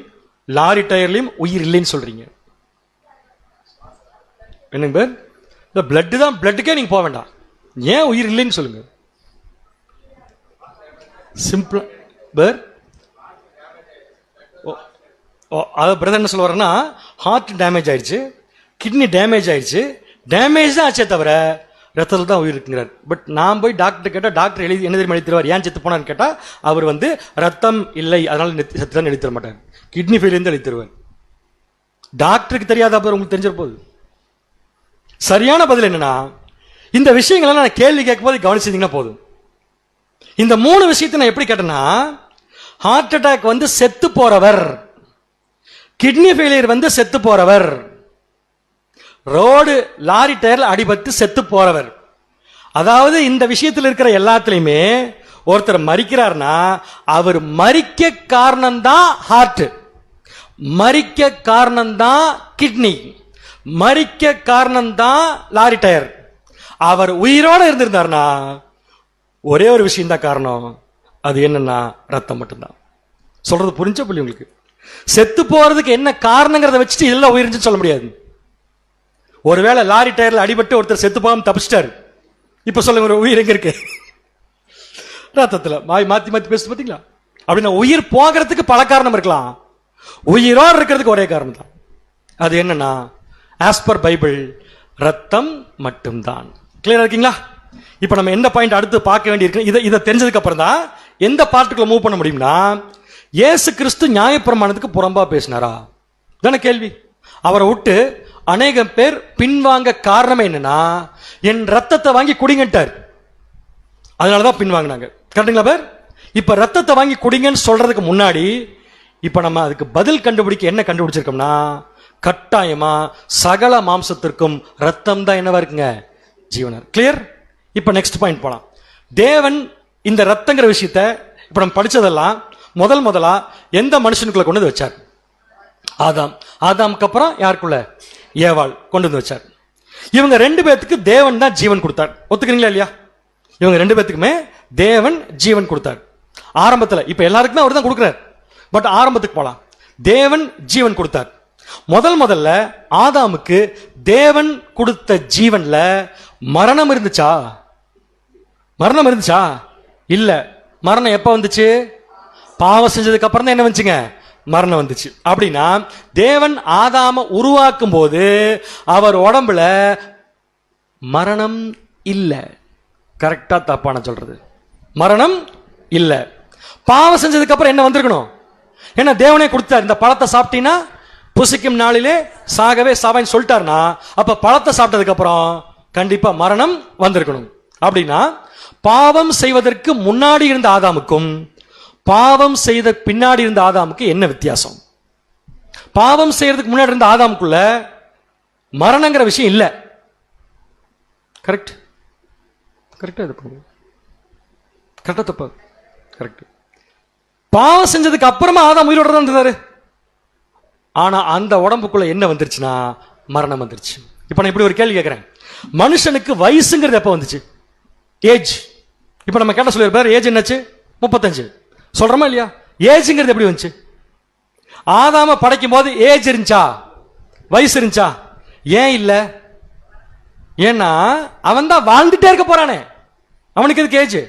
லாரி டயர்லையும் உயிர் இல்லைன்னு சொல்றீங்க? என்னங்க பேர், இந்த பிளட் தான், பிளட்டுக்கே நீங்க போக வேண்டாம், ஏன் உயிர் இல்லைன்னு சொல்லுங்க. சிம்பிள் பேர். அதாவது பிரதர் என்ன சொல்ல வரேன்னா, ஹார்ட் டேமேஜ் ஆயிடுச்சு, கிட்னி டேமேஜ் ஆயிடுச்சு, டேமேஜ் தான் ஆச்சே தவிர ரத்தத்தில் தான் உயிர் இருக்குங்கிறார். பட் நான் போய் டாக்டர் கேட்டால் டாக்டர் எழுதி என்ன தெரியுமா எழுதி தருவார்? ஏன் செத்து போனான்னு கேட்டால் அவர் வந்து ரத்தம் இல்லை அதனால செத்து தான் எழுதி தர மாட்டார், கிட்னி ஃபெயிலியர் தான் எழுதி தருவார். டாக்டருக்கு தெரியாத பேர் உங்களுக்கு தெரிஞ்சிட போகுது. சரியான பதில் என்னன்னா, இந்த விஷயங்களை நான் கேள்வி கேட்கும் போது கவனிச்சிருந்தீங்கன்னா போதும். இந்த 3 விஷயத்தை நான் எப்படி கேட்டேன்னா, ஹார்ட் அட்டாக் வந்து செத்து போறவர், கிட்னி ஃபெயிலியர் வந்து செத்து போறவர், ரோடு லாரி டயர்ல அடிபட்டு செத்து போறவர். அதாவது இந்த விஷயத்தில் இருக்கிற எல்லாத்துலயுமே ஒருத்தர் மரிக்கிறார்னா அவர் மரிக்க காரணம் தான் ஹார்ட், மரிக்க காரணம் தான் கிட்னி, மரிக்க காரணம் தான் லாரி டயர். அவர் உயிரோட இருந்திருந்தார்னா ஒரே ஒரு விஷயம் தான் காரணம், அது என்னன்னா ரத்தம் மட்டும்தான். சொல்றது புரிஞ்ச புள்ளி உங்களுக்கு? செத்து போறதுக்கு என்ன காரணங்கிறத வச்சுட்டு இதெல்லாம் உயிரின்னு சொல்ல முடியாது. ஒருவேளை லாரி டயர்ல அடிபட்டு ஒருத்தர் செத்து போகாம தப்பிச்சிட்டாரு, இப்ப சொல்லுங்க ஒரு உயிர் எங்க இருக்கு? ரத்தத்துல. மாத்தி மாத்தி பேசு பாத்தீங்களா? அப்படின்னா உயிர் போகிறதுக்கு பல காரணம் இருக்கலாம், உயிரோடு இருக்கிறதுக்கு ஒரே காரணம் தான். அது என்னன்னா ஆஸ் பர் பைபிள் ரத்தம் மட்டும்தான். கிளியரா இருக்கீங்களா? இப்ப நம்ம எந்த பாயிண்ட் அடுத்து பார்க்க வேண்டியிருக்கு, இதை தெரிஞ்சதுக்கு அப்புறம் தான் எந்த பார்ட்டுக்குள்ள மூவ் பண்ண முடியும்னா, இயேசு கிறிஸ்து நியாயப்பிரமாணத்துக்கு புறம்பா பேசினாரா தானே கேள்வி. அவரை விட்டு அநேகம் பேர் பின்வாங்க காரணம் என்னன்னா, என் ரத்தத்தை வாங்கி குடிங்கட்டார், அதனாலதான் பின்வாங்கினாங்க. கரெக்டுங்களா பேர்? இப்ப ரத்தத்தை வாங்கி குடிங்கன்னு சொல்றதுக்கு முன்னாடி இப்ப நம்ம அதுக்கு பதில் கண்டுபிடிக்க என்ன கண்டுபிடிச்சிருக்கோம்னா, கட்டாயமா சகல மாம்சத்திற்கும் ரத்தம் தான் என்னவா இருக்குங்க, ஜீவனர். கிளியர்? இப்ப நெக்ஸ்ட் பாயிண்ட் போலாம். தேவன் இந்த ரத்தங்கிற விஷயத்த இப்ப நம்ம படிச்சதெல்லாம் முதலா எந்த மனுஷனுக்குள்ள கொண்டு வந்து வச்சார்? ஆதாம். ஆதாமுக்கு அப்புறம் யாருக்குள்ள? ஏவாள் கொண்டு வந்து வச்சார். இவங்க 2 பேத்துக்கு தேவன் தான் ஜீவன் கொடுத்தார். ஒத்துக்கிறீங்களா இல்லையா? இவங்க 2 பேத்துக்குமே தேவன் ஜீவன் கொடுத்தார் ஆரம்பத்துல. இப்ப எல்லாருக்குமே அவர் தான் கொடுக்கிறார். பட் ஆரம்பத்துக்கு போலாம். தேவன் ஜீவன் கொடுத்தார். முதல்ல ஆதாமுக்கு தேவன் கொடுத்த ஜீவன்ல மரணம் இருந்துச்சா? மரணம் இருந்துச்சா? இல்ல. மரணம் எப்ப வந்துச்சு? பாவம் செஞ்சதுக்கு அப்புறம் தான் என்ன வந்துச்சுங்க? மரணம் வந்துச்சு. அப்படின்னா தேவன் ஆதாம உருவாக்கும் போது அவர் உடம்புல மரணம் இல்ல. கரெக்டா தப்பான சொல்றது? மரணம் இல்ல. பாவம் செஞ்சதுக்கு அப்புறம் என்ன வந்திருக்கணும்? ஏன்னா தேவனே கொடுத்தார், இந்த பழத்தை சாப்பிட்டீங்கன்னா புசிக்கும் நாளிலே சாகவே சாவான்னு சொல்லிட்டாருன்னா, அப்ப பழத்தை சாப்பிட்டதுக்கு அப்புறம் கண்டிப்பா மரணம் வந்திருக்கணும். அப்படின்னா பாவம் செய்வதற்கு முன்னாடி இருந்த ஆதாமுக்கும் பாவம் செய்த பின்னாடி இருந்த ஆதாமுக்கு என்ன வித்தியாசம்? பாவம் செய்யறதுக்கு முன்னாடி இருந்த ஆதாமுக்குள்ள மரணங்கிற விஷயம் இல்ல. கரெக்ட்? கரெக்டா கரெக்டா தப்பா? கரெக்ட். பாவம் செஞ்சதுக்கு அப்புறமா ஆதாம் உயிரோட தான் இருந்தாரு. ஆனா அந்த உடம்புக்குள்ள என்ன வந்துருச்சுன்னா மரணம் வந்துருச்சு. இப்ப நான் இப்படி ஒரு கேள்வி கேட்கிறேன், மனுஷனுக்கு வயசுங்கிறது எப்ப வந்துச்சு? ஏஜ். இப்ப நம்ம கேட்ட சொல்லியிருப்பாரு, ஏஜ் என்னாச்சு? 35 சொல்றோமா இல்லையா? ஏஜ்ங்கிறது எப்படி வந்துச்சு? ஆதாம படைக்கும் போது ஏஜ் இருந்துச்சா? வயசு இருந்துச்சா? ஏன் இல்ல? ஏன்னா அவன் தான் வாழ்ந்துட்டே இருக்க போறானே, அவனுக்கு எதுக்கு ஏஜ்?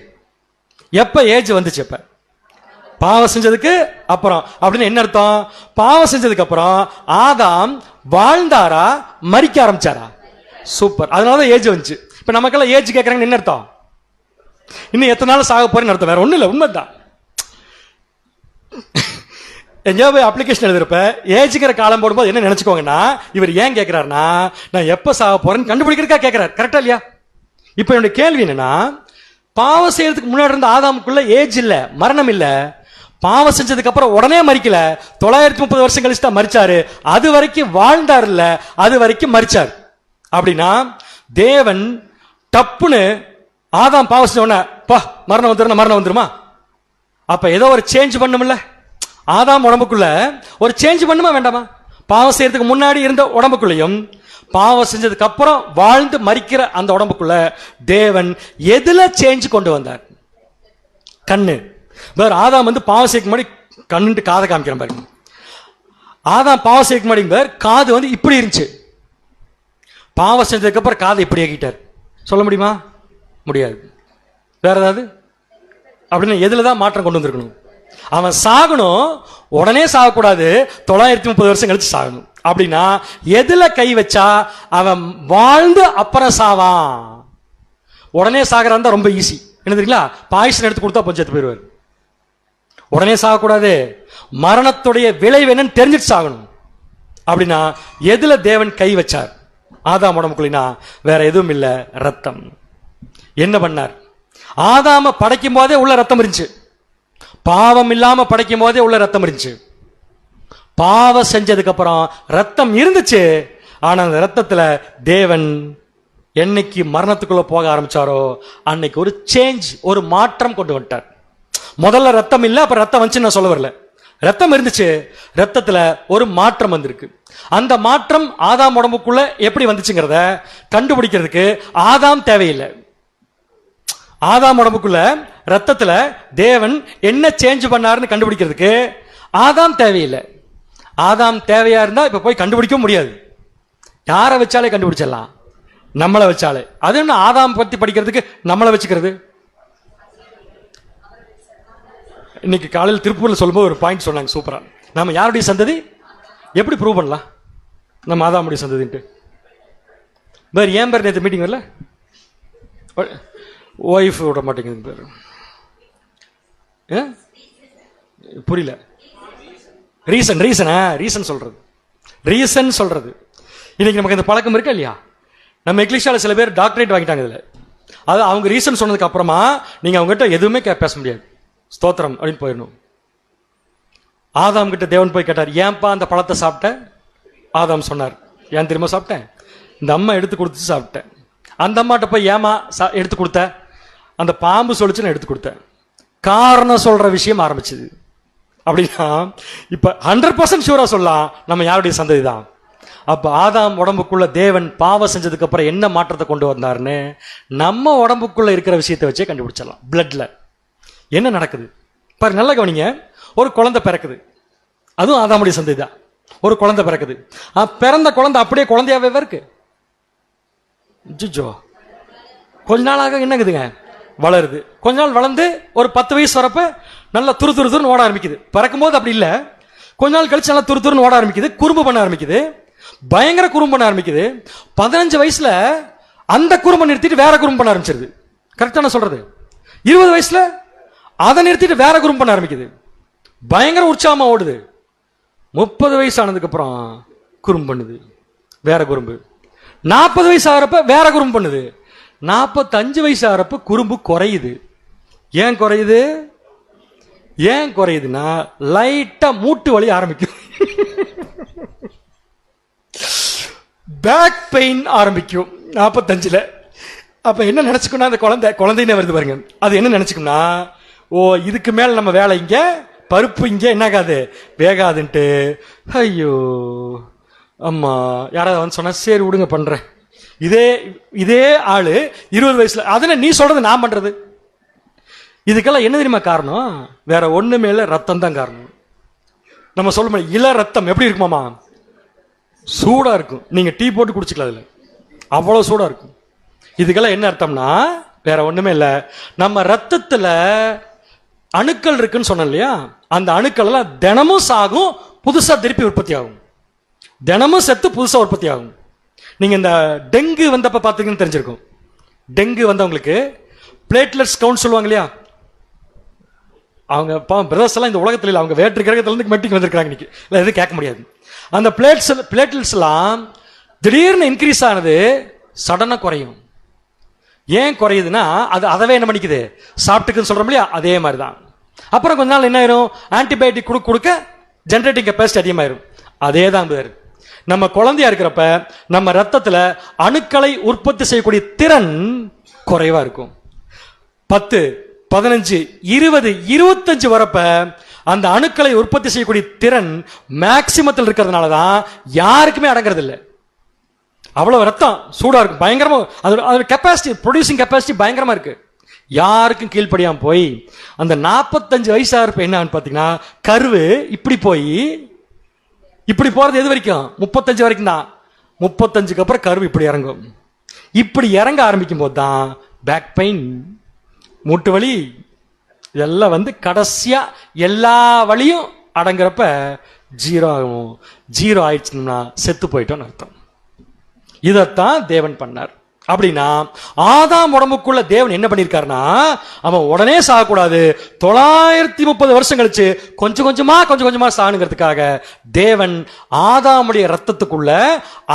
எப்ப ஏஜ் வந்துச்சு? எப்ப? பாவம் செஞ்சதுக்கு அப்புறம். அப்படின்னு என்ன அர்த்தம்? பாவம் செஞ்சதுக்கு அப்புறம் ஆதாம் வாழ்ந்தாரா மரிக்க ஆரம்பிச்சாரா? சூப்பர். அதனாலதான் ஏஜ் வந்துச்சு. இப்ப நமக்கெல்லாம் ஏஜ் கேட்கறாங்கன்னு என்ன அர்த்தம்? இன்னும் எத்தனை நாள் சாக போறேன்னு அர்த்தம், வேற ஒண்ணும் இல்ல. உண்மைதான். எங்கேயோ போய் அப்ளிகேஷன் எழுதுறப்ப ஏஜுங்கிற காலம் போடும்போது என்ன நினைச்சுக்கோங்கன்னா, இவர் ஏன் கேட்கிறாருன்னா நான் எப்ப சாக போறேன்னு கண்டுபிடிக்கிறதுக்கா கேட்கிறார். கரெக்டா இல்லையா? இப்ப என்னுடைய கேள்வி என்னன்னா, பாவம் செய்யறதுக்கு முன்னாடி இருந்த ஆதாமுக்குள்ள ஏஜ் இல்ல, மரணம் இல்ல. பாவம் செஞ்சதுக்கு அப்புறம் உடனே மரிக்கல, 930 வருஷம் கழிச்சு தான் மரிச்சாரு. அது வரைக்கும் வாழ்ந்தார் இல்ல, அது வரைக்கும் மரிச்சார். அப்படின்னா தேவன் டப்புன்னு ஆதாம் பாவம் செஞ்ச உடனே பா மரணம் வந்துருமா? அப்ப ஏதோ ஒரு சேஞ்ச் பண்ணும்ல, ஆதாம் உடம்புக்குள்ள ஒரு சேஞ்ச் பண்ணுமா வேண்டாமா? பாவம் செய்யறதுக்கு முன்னாடி இருந்த உடம்புக்குள்ளையும் பாவம் செஞ்சதுக்கு அப்புறம் வாழ்ந்து மரிக்கிற அந்த உடம்புக்குள்ள தேவன் எதுல சேஞ்ச் கொண்டு வந்தார்? கண்ணு. வேற ஆதாம் வந்து பாவம் செய்ய முன்னாடி கண்ணுட்டு காதை காமிக்கிற பாருங்க. ஆதாம் பாவம் செய்ய முன்னாடி வேற காது வந்து இப்படி இருந்துச்சு. பாவம் செஞ்சதுக்கு அப்புறம் காதை இப்படி ஆக்கிட்டார். சொல்ல முடியுமா? முடியாது. வேற ஏதாவது அப்படின்னு எதுலதான் மாற்றம் கொண்டு வந்திருக்கணும்? அவன் சாகணும், உடனே சாகக்கூடாது, 930 வருஷம் கழிச்சு சாகணும். அப்படின்னா எதுல கை வச்சா அவன் வாழ்ந்து அப்புறம் சாவான்? உடனே சாகிறான் தான் ரொம்ப ஈஸி. என்ன தெரியுங்களா? பாய்சன் எடுத்து கொடுத்தா கொஞ்சம் போயிடுவார். உடனே சாகக்கூடாது, மரணத்துடைய விளைவு என்னன்னு தெரிஞ்சுட்டு சாகணும். அப்படின்னா எதுல தேவன் கை வச்சார்? ஆதாம் உடம்புக்குள்ளா வேற எதுவும் இல்ல, ரத்தம். என்ன பண்ணார்? ஆதாம படைக்கும் போதே உள்ள ரத்தம் இருந்துச்சு. பாவம் இல்லாம படைக்கும் போதே உள்ள ரத்தம் இருந்துச்சு. பாவம் செஞ்சதுக்கு அப்புறம் ரத்தம் இருந்துச்சு. ஆனா அந்த ரத்தத்துல தேவன் என்னைக்கு மரணத்துக்குள்ள போக ஆரம்பிச்சாரோ அன்னைக்கு ஒரு சேஞ்ச், ஒரு மாற்றம் கொண்டு வந்துட்டார். முதல்ல ரத்தம் இல்ல, அப்ப ரத்தம் வந்துச்சு நான் சொல்ல வரல. ரத்தம் இருந்துச்சு, ரத்தத்துல ஒரு மாற்றம் வந்திருக்கு. அந்த மாற்றம் ஆதாம் உடம்புக்குள்ள எப்படி வந்துச்சுங்கிறத கண்டுபிடிக்கிறதுக்கு ஆதாம் தேவையில்லை. ஆதாம் உடம்புக்குள்ள ரத்தத்துல தேவன் என்ன சேஞ்ச் பண்ணாருன்னு கண்டுபிடிக்கிறதுக்கு ஆதாம் தேவையில்லை. ஆதாம் தேவையா இருந்தா இப்ப போய் கண்டுபிடிக்க முடியாது. யாரை வச்சாலே கண்டுபிடிச்சிடலாம், நம்மளை வச்சாலே. அது என்ன ஆதாம் பத்தி படிக்கிறதுக்கு நம்மளை வச்சுக்கிறது? இன்னைக்கு காலையில் திருப்பூர்ல சொல்லும்போது ஒரு பாயிண்ட் சொன்னாங்க சூப்பரா. நம்ம யாருடைய சந்ததி எப்படி ப்ரூவ் பண்ணலாம் நம்ம ஆதாமுடைய சந்ததின்ட்டு? வேறு ஏன் பேர் நேற்று மீட்டிங் வரல? ஒய்ஃப் விட மாட்டேங்குது பேர், புரியல. ரீசன் சொல்றது. இன்னைக்கு நமக்கு இந்த பழக்கம் இருக்கா இல்லையா? நம்ம எக்லிஷால சில பேர் டாக்டரேட் வாங்கிட்டாங்க இதுல. அது அவங்க ரீசன் சொன்னதுக்கு அப்புறமா நீங்க அவங்க கிட்ட எதுவுமே பேச முடியாது. ஸ்தோத்திரம் அப்படின்னு போயிடணும். ஆதாம் கிட்ட தேவன் போய் கேட்டார், ஏன்பா அந்த பழத்தை சாப்பிட்ட? ஆதாம் சொன்னார், ஏன் திரும்ப சாப்பிட்டேன்? இந்த அம்மா எடுத்து கொடுத்து சாப்பிட்டேன். அந்த அம்மாட்ட போய் ஏமா எடுத்து கொடுத்த? அந்த பாம்பு சொல்லிச்சு, நான் எடுத்து கொடுத்தேன். காரணம் சொல்ற விஷயம் ஆரம்பிச்சது. அப்படின்னா இப்ப 100% ஷூரா சொல்லலாம் நம்ம யாருடைய சந்ததி தான். அப்ப ஆதாம் உடம்புக்குள்ள தேவன் பாவம் செஞ்சதுக்கு அப்புறம் என்ன மாற்றத்தை கொண்டு வந்தாருன்னு நம்ம உடம்புக்குள்ள இருக்கிற விஷயத்தை வச்சே கண்டுபிடிச்சிடலாம். பிளட்ல என்ன நடக்குது பாரு, நல்ல கவனிங்க. ஒரு குழந்தை பிறக்குது, அதுவும் ஆதாமுடைய சந்ததி தான். ஒரு குழந்தை பிறக்குது, பிறந்த குழந்தை அப்படியே குழந்தையாவே இருக்கு. ஜிஜோ கொஞ்ச நாளாக என்னங்குதுங்க வளருது. கொஞ்ச நாள் வளர்ந்து ஒரு 10 வயசு வரப்ப நல்லா துருன்னு ஓட ஆரம்பிக்குது. பிறக்கும் போது அப்படி இல்லை, கொஞ்ச நாள் கழிச்சு நல்லா துருன்னு ஓட ஆரம்பிக்குது, குறும்பு பண்ண ஆரம்பிக்குது, பயங்கர குறும்பு பண்ண ஆரம்பிக்குது. 15 வயசுல அந்த குறும்பை நிறுத்திட்டு வேற குறும்பு பண்ண ஆரம்பிச்சிருது. கரெக்டா நான் சொல்றது? 20 வயசுல அதை நிறுத்திட்டு வேற குறும்பு பண்ண ஆரம்பிக்குது, பயங்கர உற்சாகமா ஓடுது. 30 வயசு ஆனதுக்கு அப்புறம் குறும்பு பண்ணுது, வேற குறும்பு. 40 வயசு ஆகிறப்ப வேற குறும்பு பண்ணுது. 45 வயசு ஆகிறப்ப குறும்பு குறையுது. ஏன் குறையுதுன்னா லைட்டா மூட்டு வலி ஆரம்பிக்கும், பேக் பெயின் ஆரம்பிக்கும் 45ல. அப்ப என்ன நினைச்சுக்கணும், அந்த குழந்தைன்னு வருது பாருங்க, அது என்ன நினைச்சுக்கணும்னா, ஓ இதுக்கு மேல நம்ம வேலை இங்க, பருப்பு இங்க என்னாகாது, வேகாதுன்ட்டு. ஐயோ அம்மா யாராவது வந்து சொன்னா சரி விடுங்க பண்றேன். இதே ஆளு 20 வயசுல அதனை நீ சொல்றது நான் பண்றது. இதுக்கெல்லாம் என்ன தெரியுமா காரணம்? வேற ஒண்ணுமே இல்ல, ரத்தம் தான் காரணம். நம்ம சொல்ல இள ரத்தம் எப்படி இருக்குமாமா? சூடா இருக்கும். நீங்க டீ போட்டு குடிச்சுக்கலாம், அதுல அவ்வளவு சூடா இருக்கும். இதுக்கெல்லாம் என்ன அர்த்தம்னா வேற ஒண்ணுமே இல்ல, நம்ம ரத்தத்துல அணுக்கள் இருக்குன்னு சொன்னோம் இல்லையா, அந்த அணுக்கள் எல்லாம் தினமும் சாகும், புதுசா திருப்பி உற்பத்தி ஆகும். தினமும் செத்து புதுசா உற்பத்தி ஆகும். நீங்க இந்த டெங்கு வந்தப்ப பாத்தீங்கன்னு தெரிஞ்சிருக்கும். டெங்கு வந்தவங்களுக்கு பிளேட்லெட்ஸ் கவுண்ட் சொல்லுவாங்க இல்லையா, அவங்க பிரதர்ஸ் எல்லாம் இந்த உலகத்துல இல்ல, அவங்க வேற்று கிரகத்துல இருந்து மெட்டிக்கு வந்திருக்காங்க. இன்னைக்கு இல்ல எதுவும் கேட்க முடியாது. அந்த பிளேட்லெட்ஸ் எல்லாம் திடீர்னு இன்க்ரீஸ் ஆனது சடனா குறையும். ஏன் குறையுதுன்னா அது அதவே என்ன பண்ணிக்குது, சாப்பிட்டுக்குன்னு சொல்றோம் இல்லையா, அதே மாதிரிதான் அப்புறம் கொஞ்ச நாள் என்ன ஆயிரும், ஆன்டிபயோட்டிக் கொடுக்க ஜெனரேட்டிங் கெப்பாசிட்டி அதிகமாயிரும். அதே தான் பேர். நம்ம குழந்தையா இருக்கிறப்ப நம்ம ரத்தத்துல அணுக்களை உற்பத்தி செய்யக்கூடிய திறன் குறைவா இருக்கும். 10, 15, 20, 25 வரப்ப அந்த அணுக்களை உற்பத்தி செய்யக்கூடிய திறன் மேக்சிமத்தில் இருக்கிறதுனால தான் யாருக்குமே அடங்கிறது இல்லை. அவ்வளவு ரத்தம் சூடா இருக்கு, பயங்கரமா அதோட கெப்பாசிட்டி, ப்ரொடியூசிங் கெப்பாசிட்டி பயங்கரமா இருக்கு. யாருக்கும் கீழ்ப்படியாம போய் அந்த 45 வயசா இருப்ப என்னன்னு பாத்தீங்கன்னா, கருவு இப்படி போய் இப்படி போறது எது வரைக்கும்? 35 வரைக்கும் தான். 35க்கு அப்புறம் கருவு இப்படி இறங்கும். இப்படி இறங்க ஆரம்பிக்கும் போது தான் பேக் பெயின், மூட்டு வலி இதெல்லாம் வந்து கடைசியா எல்லா வலியும் அடங்குறப்ப 0 ஆகும். 0 ஆயிடுச்சுன்னா செத்து போயிட்டோம்னு அர்த்தம். இதத்தான் தேவன் பண்ணார். அப்படின்னா ஆதாம் உடம்புக்குள்ள தேவன் என்ன பண்ணிருக்காருன்னா, அவன் உடனே சாகக்கூடாது, 930 வருஷம் கழிச்சு கொஞ்சம் கொஞ்சமா சாகணுங்கிறதுக்காக தேவன் ஆதாமுடைய ரத்தத்துக்குள்ள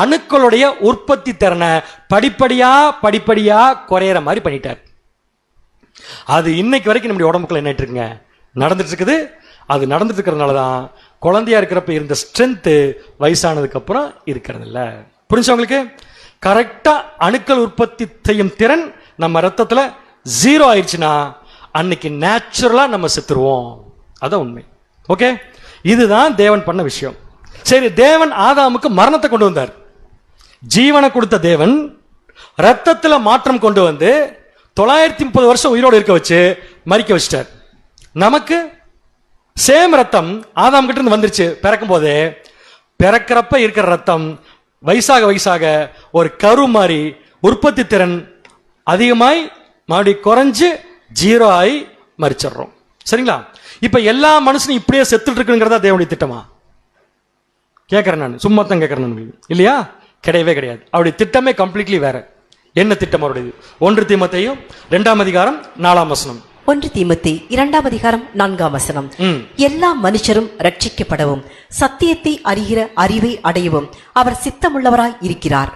அணுக்களுடைய உற்பத்தி திறனை படிப்படியா குறையிற மாதிரி பண்ணிட்டார். அது இன்னைக்கு வரைக்கும் நம்முடைய உடம்புக்குள்ள என்ன இருக்குங்க நடந்துட்டு இருக்குது. அது நடந்துட்டு இருக்கிறதுனாலதான் குழந்தையா இருக்கிறப்ப இருந்த ஸ்ட்ரென்த் வயசானதுக்கு அப்புறம் இருக்கிறது இல்ல. புரிஞ்சவங்களுக்கு? கரெக்டா அணுக்கள் உற்பத்தி செய்யும் திறன் நம்ம ரத்தத்துல 0 ஆயிடுச்சுன்னா அன்னைக்கு நேச்சுரலா நம்ம செத்துருவோம். அதான் உண்மை. ஓகே, இதுதான் தேவன் பண்ண விஷயம். சரி, தேவன் ஆதாமுக்கு மரணத்தை கொண்டு வந்தார். ஜீவனை கொடுத்த தேவன் ரத்தத்துல மாற்றம் கொண்டு வந்து 930 வருஷம் உயிரோடு இருக்க வச்சு மரிக்க வச்சிட்டார். நமக்கு சேம் ரத்தம் ஆதாம் கிட்ட இருந்து வந்துருச்சு. பிறக்கும் போதே பிறக்கிறப்ப இருக்கிற ரத்தம் வயசாக ஒரு கரு மாதிரி உற்பத்தி திறன் அதிகமாய் மறுபடியும் குறைஞ்சு 0 ஆகி மரிச்சிடுறோம். சரிங்களா? இப்ப எல்லா மனுஷனும் இப்படியே செத்துட்டு இருக்குங்கிறதா தேவனுடைய திட்டமா? கேட்கறேன் நான், சும்மா தான் கேட்கறேன் இல்லையா? கிடையவே கிடையாது. அவருடைய திட்டமே கம்ப்ளீட்லி வேற. என்ன திட்டம் அவருடையது? 1 தீமோத்தேயு 2ஆம் அதிகாரம் 4ஆம் வசனம். 1 தீமோத்தேயு 2ஆம் அதிகாரம் 4ஆம் வசனம். எல்லா மனுஷரும் ரட்சிக்கப்படவும் சத்தியத்தை அறிகிற அறிவை அடையவும் அவர் சித்தமுள்ளவராய் இருக்கிறார்.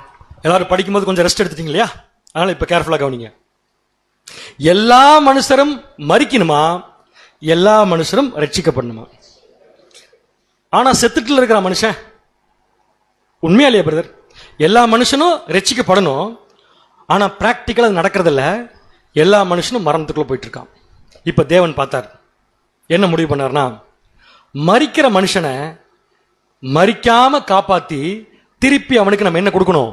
எல்லாரும் படிக்கும்போது கொஞ்சம் ரெஸ்ட் எடுத்துட்டீங்க இல்லையா? அதனால இப்ப கேர்ஃபுல்லா கவனிங்க. எல்லா மனுஷரும் மரிக்கணுமா, எல்லா மனுஷரும் ரட்சிக்கப்படணுமா? ஆனா செத்துட்டுல இருக்கிற மனுஷன் உண்மையா இல்லையா பிரதர்? எல்லா மனுஷனும் ரட்சிக்கப்படணும், ஆனா பிராக்டிக்கலா நடக்கிறது இல்ல. எல்லா மனுஷனும் மரணத்துக்குள்ள போயிட்டு இருக்கான். இப்ப தேவன் பார்த்தார், என்ன முடிவு பண்ணார்னா, மரிக்கிற மனுஷனை மரிக்காம காப்பாத்தி திருப்பி அவனுக்கு நம்ம என்ன கொடுக்கணும்?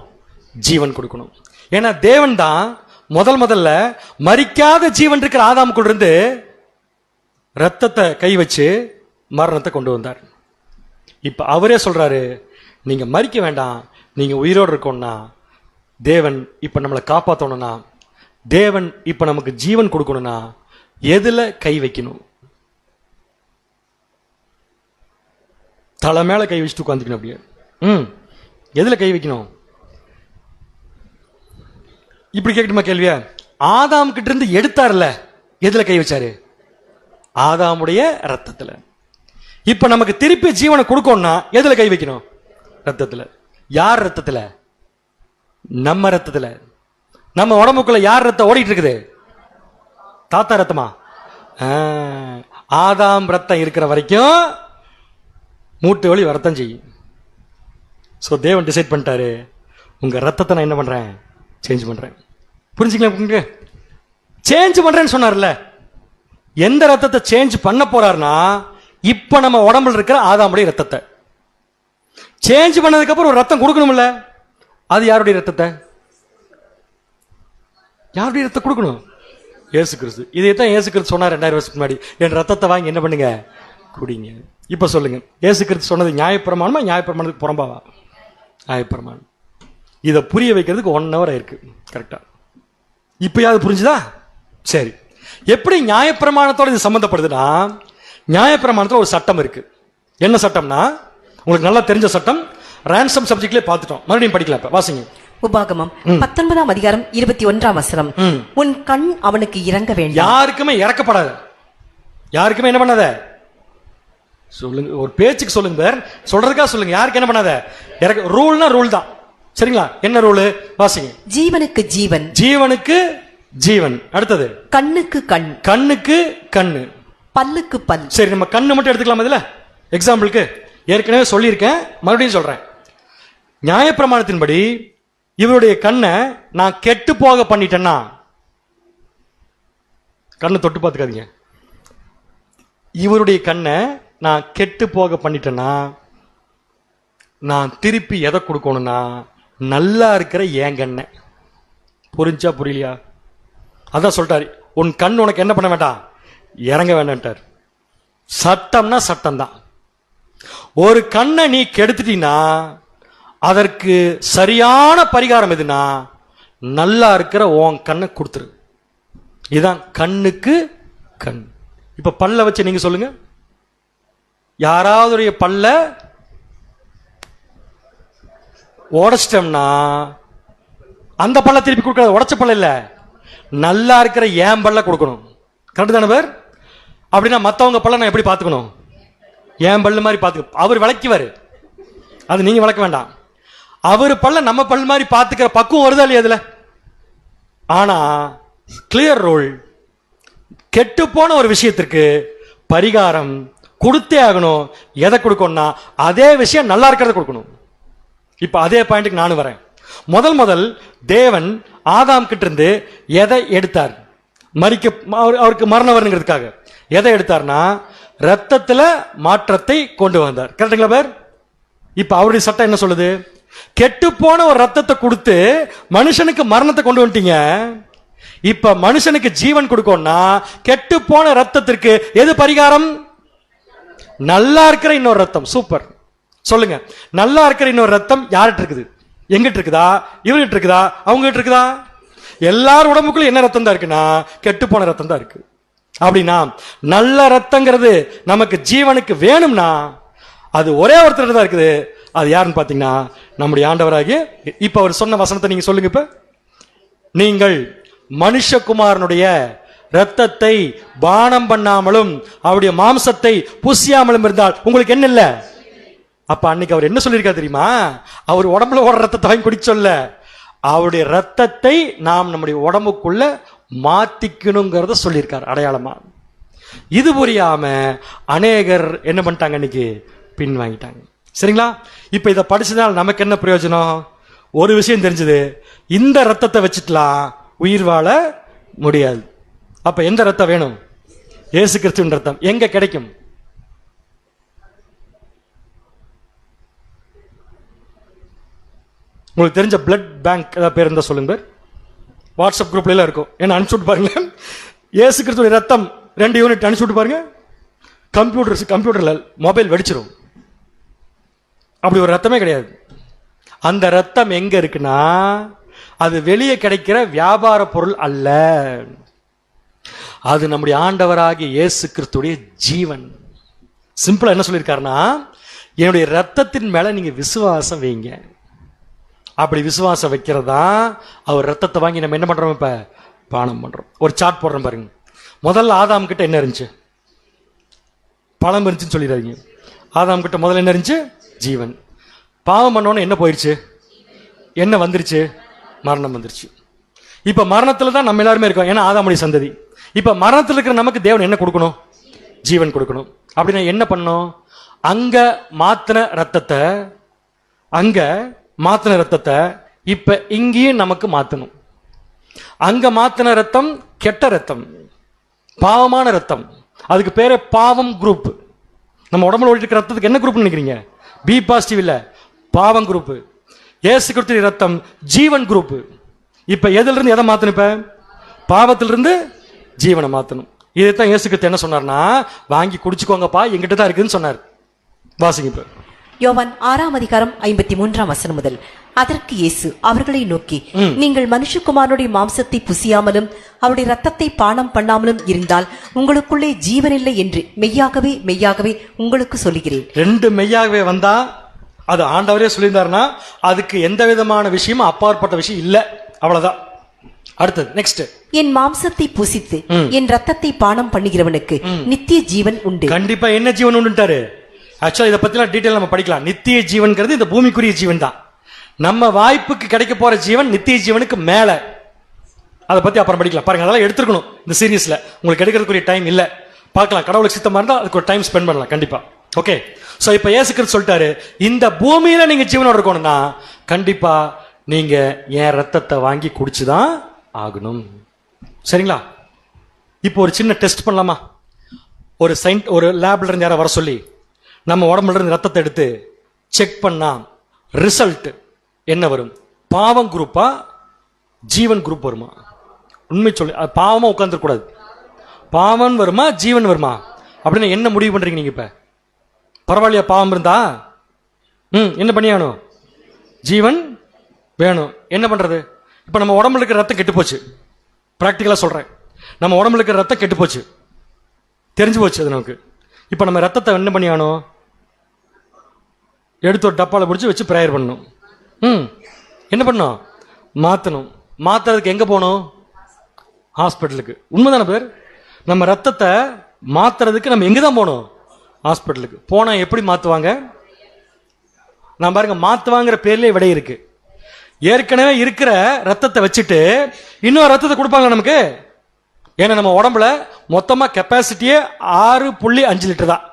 ஜீவன் கொடுக்கணும். ஏன்னா தேவன் தான் முதல்ல மரிக்காத ஜீவன் இருக்கிற ஆதாமுக்குள்ள இருந்து ரத்தத்தை கை வச்சு மரணத்தை கொண்டு வந்தார். இப்ப அவரே சொல்றாரு, நீங்க மரிக்க வேண்டாம், நீங்க உயிரோடு இருக்கணும்னா, தேவன் இப்ப நம்மளை காப்பாற்றணும்னா, தேவன் இப்ப நமக்கு ஜீவன் கொடுக்கணும்னா எதுல கை வைக்கணும்? தலை மேல கை வச்சுட்டு உட்காந்துக்கணும். அப்படியே எதுல கை வைக்கணும்? இப்படி கேட்கணுமா கேள்வியா? ஆதாம் கிட்ட இருந்து எடுத்தார்ல, எதுல கை வச்சாரு? ஆதாமுடைய ரத்தத்துல. இப்ப நமக்கு திருப்பி ஜீவனை கொடுக்கணும்னா எதுல கை வைக்கணும்? ரத்தத்துல. யார் ரத்தத்துல? நம்ம ரத்தத்துல. நம்ம உடம்புக்குள்ள யார் ரத்தம் ஓடிட்டு இருக்குது? தாத்தா ரத்தமா? ஆதாம் ரத்தம் இருக்கிற வரைக்கும் மூட்டு வலி வரத்தான் செய்யும். ஸோ தேவன் டிசைட் பண்ணிட்டாரு, உங்க ரத்தத்தை நான் என்ன பண்றேன்? சேஞ்ச் பண்றேன். புரிஞ்சுக்கலாம்? சேஞ்ச் பண்றேன்னு சொன்னார்ல. எந்த ரத்தத்தை சேஞ்ச் பண்ண போறாருன்னா, இப்ப நம்ம உடம்புல இருக்கிற ஆதாமுடைய ரத்தத்தை சேஞ்ச் பண்ணதுக்கு அப்புறம் ஒரு ரத்தம் கொடுக்கணும்ல. அது யாருடைய ரத்தத்தை? யாருடைய ரத்தம் கொடுக்கணும்? இயேசு கிறிஸ்து. இதைத்தான் இயேசு கிறிஸ்து சொன்னார் 2000 வருஷத்துக்கு முன்னாடி, என் ரத்தத்தை வாங்கி என்ன பண்ணுங்க? குடிங்க. இப்ப சொல்லுங்க, இயேசு கிறிஸ்து சொன்னது நியாயப்பிரமாணமா, நியாயப்பிரமாணத்துக்கு புறம்பாவா? நியாயப்பிரமாணம். இதை புரிய வைக்கிறதுக்கு 1 hour ஆயிருக்கு. கரெக்டா? இப்பயாவது புரிஞ்சுதா? சரி. எப்படி நியாயப்பிரமாணத்தோட இது சம்பந்தப்படுதுன்னா, நியாயப்பிரமாணத்துல ஒரு சட்டம் இருக்கு. என்ன சட்டம்னா, உங்களுக்கு நல்லா தெரிஞ்ச சட்டம், ரான்சம் சப்ஜெக்ட்லயே பார்த்துட்டோம். மறுபடியும் படிக்கலாம். இப்ப வாசிங்க. உபாகமம் 19ஆம் அதிகாரம் 21ஆம் வசனம். உன் கண் அவனுக்கு இறங்க வேண்டாம். யாருக்குமே இறக்கப்படாத. யாருக்குமே என்ன பண்ணாத? சொல்லுங்க, ஒரு பேச்சுக்கு சொல்லுங்க, சொல்றதுக்காக சொல்லுங்க. யாருக்கு என்ன பண்ணாத? ரூல்னா ரூல் தான். சரிங்களா? என்ன ரூல்? வாசிங்க. ஜீவனுக்கு ஜீவன், ஜீவனுக்கு ஜீவன். அடுத்தது கண்ணுக்கு கண், கண்ணுக்கு கண்ணு. பல்லுக்கு பல். சரி, நம்ம கண்ணு மட்டும் எடுத்துக்கலாம். இதுல எக்ஸாம்பிளுக்கு ஏற்கனவே சொல்லியிருக்கேன், மறுபடியும் சொல்றேன். நியாயப்பிரமாணத்தின்படி இவருடைய கண்ணை நான் கெட்டு போக பண்ணிட்டேன்னா, கண்ணை தொட்டு பார்த்துக்காதீங்க, இவருடைய கண்ணை நான் கெட்டு போக பண்ணிட்டேன்னா நான் திருப்பி எதை கொடுக்கணும்னா நல்லா இருக்கிற என் கண்ணை. புரிஞ்சா புரியலையா? அதான் சொல்லிட்டாரு, உன் கண் உனக்கு என்ன பண்ண வேண்டாம், இறங்க வேண்டான்ட்டார். சட்டம்னா சட்டம் தான். ஒரு கண்ணை நீ கெடுத்துட்டீன்னா அதற்கு சரியான பரிகாரம் எதுனா நல்லா இருக்கிற உன் கண்ணை கொடுத்துரு. இதுதான் கண்ணுக்கு கண். இப்ப பல்ல வச்சு நீங்க சொல்லுங்க, யாராவது பல்ல உடைச்சிட்டோம்னா அந்த பல்ல திருப்பி கொடுக்கறது உடைச்ச பல்ல இல்ல, நல்லா இருக்கிற ஏன் பல்ல கொடுக்கணும். கரெக்ட் தானே பேர்? அப்படின்னா மற்றவங்க பல்ல நான் எப்படி பார்த்துக்கணும்? ஏன் பல்லு மாதிரி பார்த்துக்க. அவர் விளக்கிவாரு, அது நீங்க விளக்க வேண்டாம். அவர் பல்ல நம்ம பல் மாதிரி பார்த்துக்கிற பக்குவம் வருதா இல்லையா அதுல? ஆனா கிளியர் ரூல், கெட்டு போன ஒரு விஷயத்திற்கு பரிகாரம் கொடுத்தே ஆகணும். எதை கொடுக்கணும்னா அதே விஷயம் நல்லா இருக்கிறத கொடுக்கணும். இப்ப அதே பாயிண்ட்டுக்கு நானும் வரேன். முதல் தேவன் ஆதாம் கிட்ட இருந்து எதை எடுத்தார்? அவருக்கு மரணம் வருங்கிறதுக்காக எதை எடுத்தார்னா ரத்தத்துல மாற்றத்தை கொண்டு வந்தார். கரெக்டுங்களா பேர்? இப்ப அவருடைய சட்டம் என்ன சொல்லுது? கெட்டு போன ஒரு ரத்தத்தை கொடுத்து மனுஷனுக்கு மரணத்தை கொண்டு வந்துட்டீங்க. இப்ப மனுஷனுக்கு ஜீவன் கொடுக்கணும்னா கெட்டு போன ரத்தத்திற்கு எது பரிகாரம்? நல்லா இருக்கிற இன்னொரு ரத்தம். சூப்பர். சொல்லுங்க, நல்லா இருக்கிற இன்னொரு ரத்தம் யார்கிட்ட இருக்குது? எங்கிட்ட இருக்குதா? இவர்கிட்ட இருக்குதா? அவங்ககிட்ட இருக்குதா? எல்லார் உடம்புக்குள்ள என்ன ரத்தம் தான் இருக்குன்னா கெட்டு போன ரத்தம் தான் இருக்கு. அப்படின்னா நல்ல ரத்தங்கிறது நமக்கு ஜீவனுக்கு வேணும்னா அது ஒரே ஒருத்தர் தான் இருக்குது. அது யாருன்னு பாத்தீங்கன்னா நம்முடைய ஆண்டவராகிய. இப்ப அவர் சொன்ன வசனத்தை நீங்க சொல்லுங்க. இப்ப நீங்கள் மனுஷகுமாரனுடைய ரத்தத்தை பானம் பண்ணாமலும் அவருடைய மாம்சத்தை புசியாமலும் இருந்தால் உங்களுக்கு என்ன இல்ல? அப்ப அன்னைக்கு அவர் என்ன சொல்லியிருக்காரு தெரியுமா? அவர் உடம்புல ஓடுற ரத்தத்தை வாங்கி குடிக்க சொல்ல, அவருடைய ரத்தத்தை நாம் நம்முடைய உடம்புக்குள்ள மாத்திக்கணுங்கிறத சொல்லியிருக்கார் அடையாளமா. இது புரியாம அநேகர் என்ன பண்ணிட்டாங்க, அன்னைக்கு பின் வாங்கிட்டாங்க. சரிங்களா? இப்ப இதை படிச்சதால் நமக்கு என்ன பிரயோஜனம்? ஒரு விஷயம் தெரிஞ்சது, இந்த ரத்தத்தை வச்சுக்கலாம் உயிர் வாழ முடியாது. அப்ப எந்த ரத்தம் வேணும்? இயேசு கிறிஸ்துவின் ரத்தம். எங்க கிடைக்கும்? உங்களுக்கு தெரிஞ்ச பிளட் பேங்க் ஏதாவது பேர் இருந்தா சொல்லுங்க. வாட்ஸ்அப் குரூப்ல எல்லாம் இருக்கும், என்ன அனுப்பிச்சுட்டு பாருங்க. இயேசு கிறிஸ்துவின் ரத்தம் 2 யூனிட் அனுப்பிச்சுட்டு பாருங்க. கம்ப்யூட்டர்ல மொபைல் வெடிச்சிரும். அப்படி ஒரு ரத்தமே கிடையாது. அந்த ரத்தம் எங்க இருக்குன்னா அது வெளியே கிடைக்கிற வியாபார பொருள் அல்ல. அது நம்முடைய ஆண்டவராகிய இயேசு கிறிஸ்துடைய ஜீவன். சிம்பிளா என்ன சொல்லியிருக்காருன்னா, என்னுடைய ரத்தத்தின் மேல நீங்க விசுவாசம் வைங்க. அப்படி விசுவாசம் வைக்கிறதா அவர் ரத்தத்தை வாங்கி நம்ம என்ன பண்றோம்? இப்ப பானம் பண்றோம். ஒரு சார்ட் போடுறோம் பாருங்க. முதல்ல ஆதாம் கிட்ட என்ன இருந்துச்சு? பழம் இருந்துச்சுன்னு சொல்லிடுறாங்க. ஆதாம் கிட்ட முதல்ல என்ன இருந்துச்சு? ஜீவன். பாவம் பண்ணோன்னு என்ன போயிடுச்சு? என்ன வந்துருச்சு? மரணம் வந்துருச்சு. இப்ப மரணத்துல தான் நம்ம எல்லாருமே இருக்கோம், ஏன்னா ஆதாமுடைய சந்ததி. இப்ப மரணத்தில் இருக்கிற நமக்கு தேவன் என்ன கொடுக்கணும்? ஜீவன் கொடுக்கணும். அப்படின்னா என்ன பண்ணணும்? அங்க மாத்தின ரத்தத்தை இப்ப இங்கேயும் நமக்கு மாத்தணும். அங்க மாத்தின ரத்தம் கெட்ட ரத்தம், பாவமான ரத்தம். அதுக்கு பேரு பாவம் குரூப். நம்ம உடம்புல ஓடிட்டு இருக்கிற ரத்தத்துக்கு என்ன குரூப் நினைக்கிறீங்க? பி பாசிட்டிவ் இல்ல, பாவம் குரூப். இயேசு கிறிஸ்துவின் ரத்தம் ஜீவன் குரூப். இப்ப எதுல இருந்து எதை மாத்தணும்? இப்ப பாவத்திலிருந்து ஜீவனை மாத்தணும். இதைத்தான் இயேசு கிறிஸ்து என்ன சொன்னார்னா, வாங்கி குடிச்சுக்கோங்கப்பா, எங்கிட்ட தான் இருக்குன்னு சொன்னார். வாசிங்க இப்ப. யோவான் 6ஆம் அதிகாரம் 53ஆம் வசனம் முதல். அதற்கு இயேசு அவர்களை நோக்கி, நீங்கள் மனுஷகுமாரனுடைய மாம்சத்தை புசியாமலும் அவருடைய ரத்தத்தை பானம் பண்ணாமலும் இருந்தால் உங்களுக்குள்ளே ஜீவனில்லை என்று மெய்யாகவே மெய்யாகவே உங்களுக்கு சொல்லுகிறேன். 2 மெய்யாகவே வந்தா அது ஆண்டவரே சொல்லியிருந்தாருன்னா அதுக்கு எந்த விதமான விஷயமும் அப்பாற்பட்ட விஷயம் இல்ல. அவ்வளவுதான். அடுத்தது நெக்ஸ்ட். என் மாம்சத்தை புசித்து என் ரத்தத்தை பானம் பண்ணுகிறவனுக்கு நித்திய ஜீவன் உண்டு. கண்டிப்பா என்ன ஜீவன் உண்டுட்டாரு? ஆக்சுவலா இதை பத்திலாம் டீடைல் நம்ம படிக்கலாம். நித்திய ஜீவன்கிறது இந்த பூமிக்குரிய ஜீவன் தான். நம்ம வாய்ப்புக்கு கிடைக்க போற ஜீவன் நித்திய ஜீவனுக்கு மேல. அதை பத்தி அப்புறம் படிக்கலாம். பாருங்க, அதெல்லாம் எடுத்துக்கணும் இந்த சீரீஸ்ல. உங்களுக்கு எடுக்கிறதுக்குரிய டைம் இல்ல. பார்க்கலாம். கடவுளுக்கு சித்தமா இருந்தா அதுக்கு ஒரு டைம் ஸ்பெண்ட் பண்ணலாம் கண்டிப்பா. ஓகே, சோ இப்ப இயேசு கிறிஸ்து சொல்லிட்டாரு, இந்த பூமியில நீங்க ஜீவனோட இருக்கணும்னா கண்டிப்பா நீங்க என் ரத்தத்தை வாங்கி குடிச்சுதான் ஆகணும். சரிங்களா? இப்போ ஒரு சின்ன டெஸ்ட் பண்ணலாமா? ஒரு லேப்ல இருந்து யாரை வர சொல்லி நம்ம உடம்புல இருந்து ரத்தத்தை எடுத்து செக் பண்ணா ரிசல்ட் என்ன வரும்? பாவம் குரூப்பா ஜீவன் குரூப் வருமா? உண்மை சொல்லி, பாவமா உட்கார்ந்துட கூடாது. பாவம் வருமா ஜீவன் வருமா அப்படின்னு என்ன முடிவு பண்றீங்க நீங்க? இப்ப பரவாயில்லையா பாவம் இருந்தா என்ன பண்ணியாகணும்? ஜீவன் வேணும். என்ன பண்றது? இப்ப நம்ம உடம்புல இருக்கிற ரத்தம் கெட்டு போச்சு. பிராக்டிகலா சொல்றேன், நம்ம உடம்புல இருக்கிற ரத்தம் கெட்டு போச்சு, தெரிஞ்சு போச்சு அது நமக்கு. இப்ப நம்ம ரத்தத்தை என்ன பண்ணியாகணும்? எடுத்து ஒரு டப்பால பிடிச்சி வச்சு பிரேயர் பண்ணணும். என்ன பண்ணணும்? மாத்தணும். மாத்துறதுக்கு எங்க போகணும்? ஹாஸ்பிட்டலுக்கு. உண்மைதான பேர்? நம்ம ரத்தத்தை மாத்துறதுக்கு நம்ம எங்க தான் போகணும்? ஹாஸ்பிட்டலுக்கு. போனா எப்படி மாத்துவாங்க? நான் பாருங்க, மாத்துவாங்கிற பேர்லயே விடை இருக்கு. ஏற்கனவே இருக்கிற ரத்தத்தை வச்சுட்டு இன்னொரு ரத்தத்தை கொடுப்பாங்க நமக்கு. ஏன்னா நம்ம உடம்புல மொத்தமா கெப்பாசிட்டியே 6.5 லிட்டர் தான்.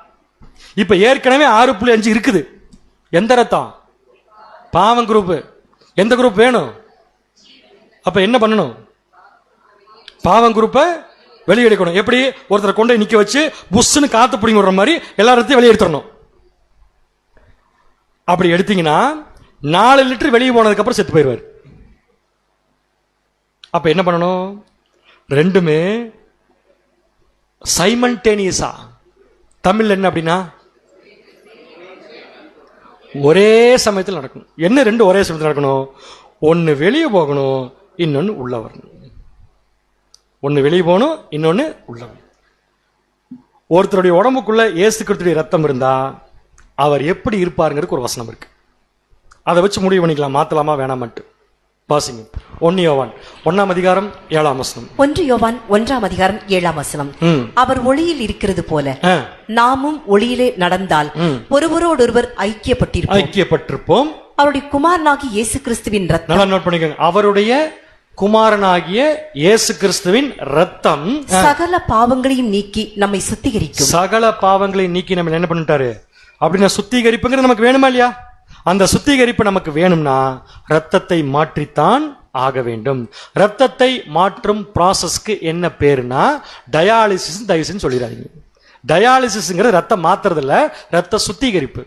இப்ப ஏற்கனவே 6.5 இருக்குது. எந்த ரத்தம்? பாவம் குரூப். எந்த குரூப் வேணும்? அப்ப என்ன பண்ணணும்? பாவம் குரூப்பை வெளியே எடுக்கணும். எப்படி? ஒருத்தரை கொண்டு நிக்க வச்சு புஷ்னு காத்து பிடிங்க விடுற மாதிரி எல்லாத்தையும் வெளியே எடுத்துடணும். அப்படி எடுத்தீங்கன்னா 4 லிட்டர் வெளியே போனதுக்கு அப்புறம் செத்து போயிடுவார். அப்ப என்ன பண்ணணும்? ரெண்டுமே சைமல்டேனியஸா. தமிழ் என்ன அப்படின்னா ஒரே சமயத்தில் நடக்கணும். என்ன ரெண்டு ஒரே சமயத்தில் நடக்கணும்? ஒன்னு வெளியே போகணும், இன்னொன்னு உள்ள வரணும். ஒன்னு வெளியே போகணும், இன்னொன்னு உள்ள வரணும். ஒருத்தருடைய உடம்புக்குள்ள இயேசு கிறிஸ்துவின் ரத்தம் இருந்தா அவர் எப்படி இருப்பாருங்கிறதுக்கு ஒரு வசனம் இருக்கு. அதை வச்சு முடிவு பண்ணிக்கலாம், மாத்தலாமா வேணாமட்டு. வாசிங்க. 1 யோவான் 1ஆம் அதிகாரம் 7ஆம் வசனம். 1 யோவான் 1ஆம் அதிகாரம் 7ஆம் வசனம். அவர் ஒளியில் இருக்கிறது போல நாமும் ஒளியிலே நடந்தால் ஒருவரோடொருவர் ஐக்கியப்பட்டிருப்போம். அவருடைய குமாரனாகிய இயேசு கிறிஸ்துவின் ரத்தம். நல்லா நோட் பண்ணிக்கோங்க. அவருடைய குமாரனாகிய இயேசு கிறிஸ்துவின் ரத்தம் சகல பாவங்களையும் நீக்கி நம்மை சுத்திகரிக்கும். சகல பாவங்களையும் நீக்கி நம்ம என்ன பண்ணிட்டாரு அப்படின்னா சுத்திகரிப்புங்கிறது நமக்கு வேணுமா இல்லையா? அந்த சுத்திகரிப்பு நமக்கு வேணும்னா ரத்தத்தை மாற்றித்தான் ஆக வேண்டும். ரத்தத்தை மாற்றும் ப்ராசஸ்க்கு என்ன பேருனா டயாலிசிஸ். தயவுசெய்து சொல்லிடாதீங்க. டயாலிசிஸ்ங்கிறது ரத்தம் மாத்துறது இல்ல, ரத்த சுத்திகரிப்பு.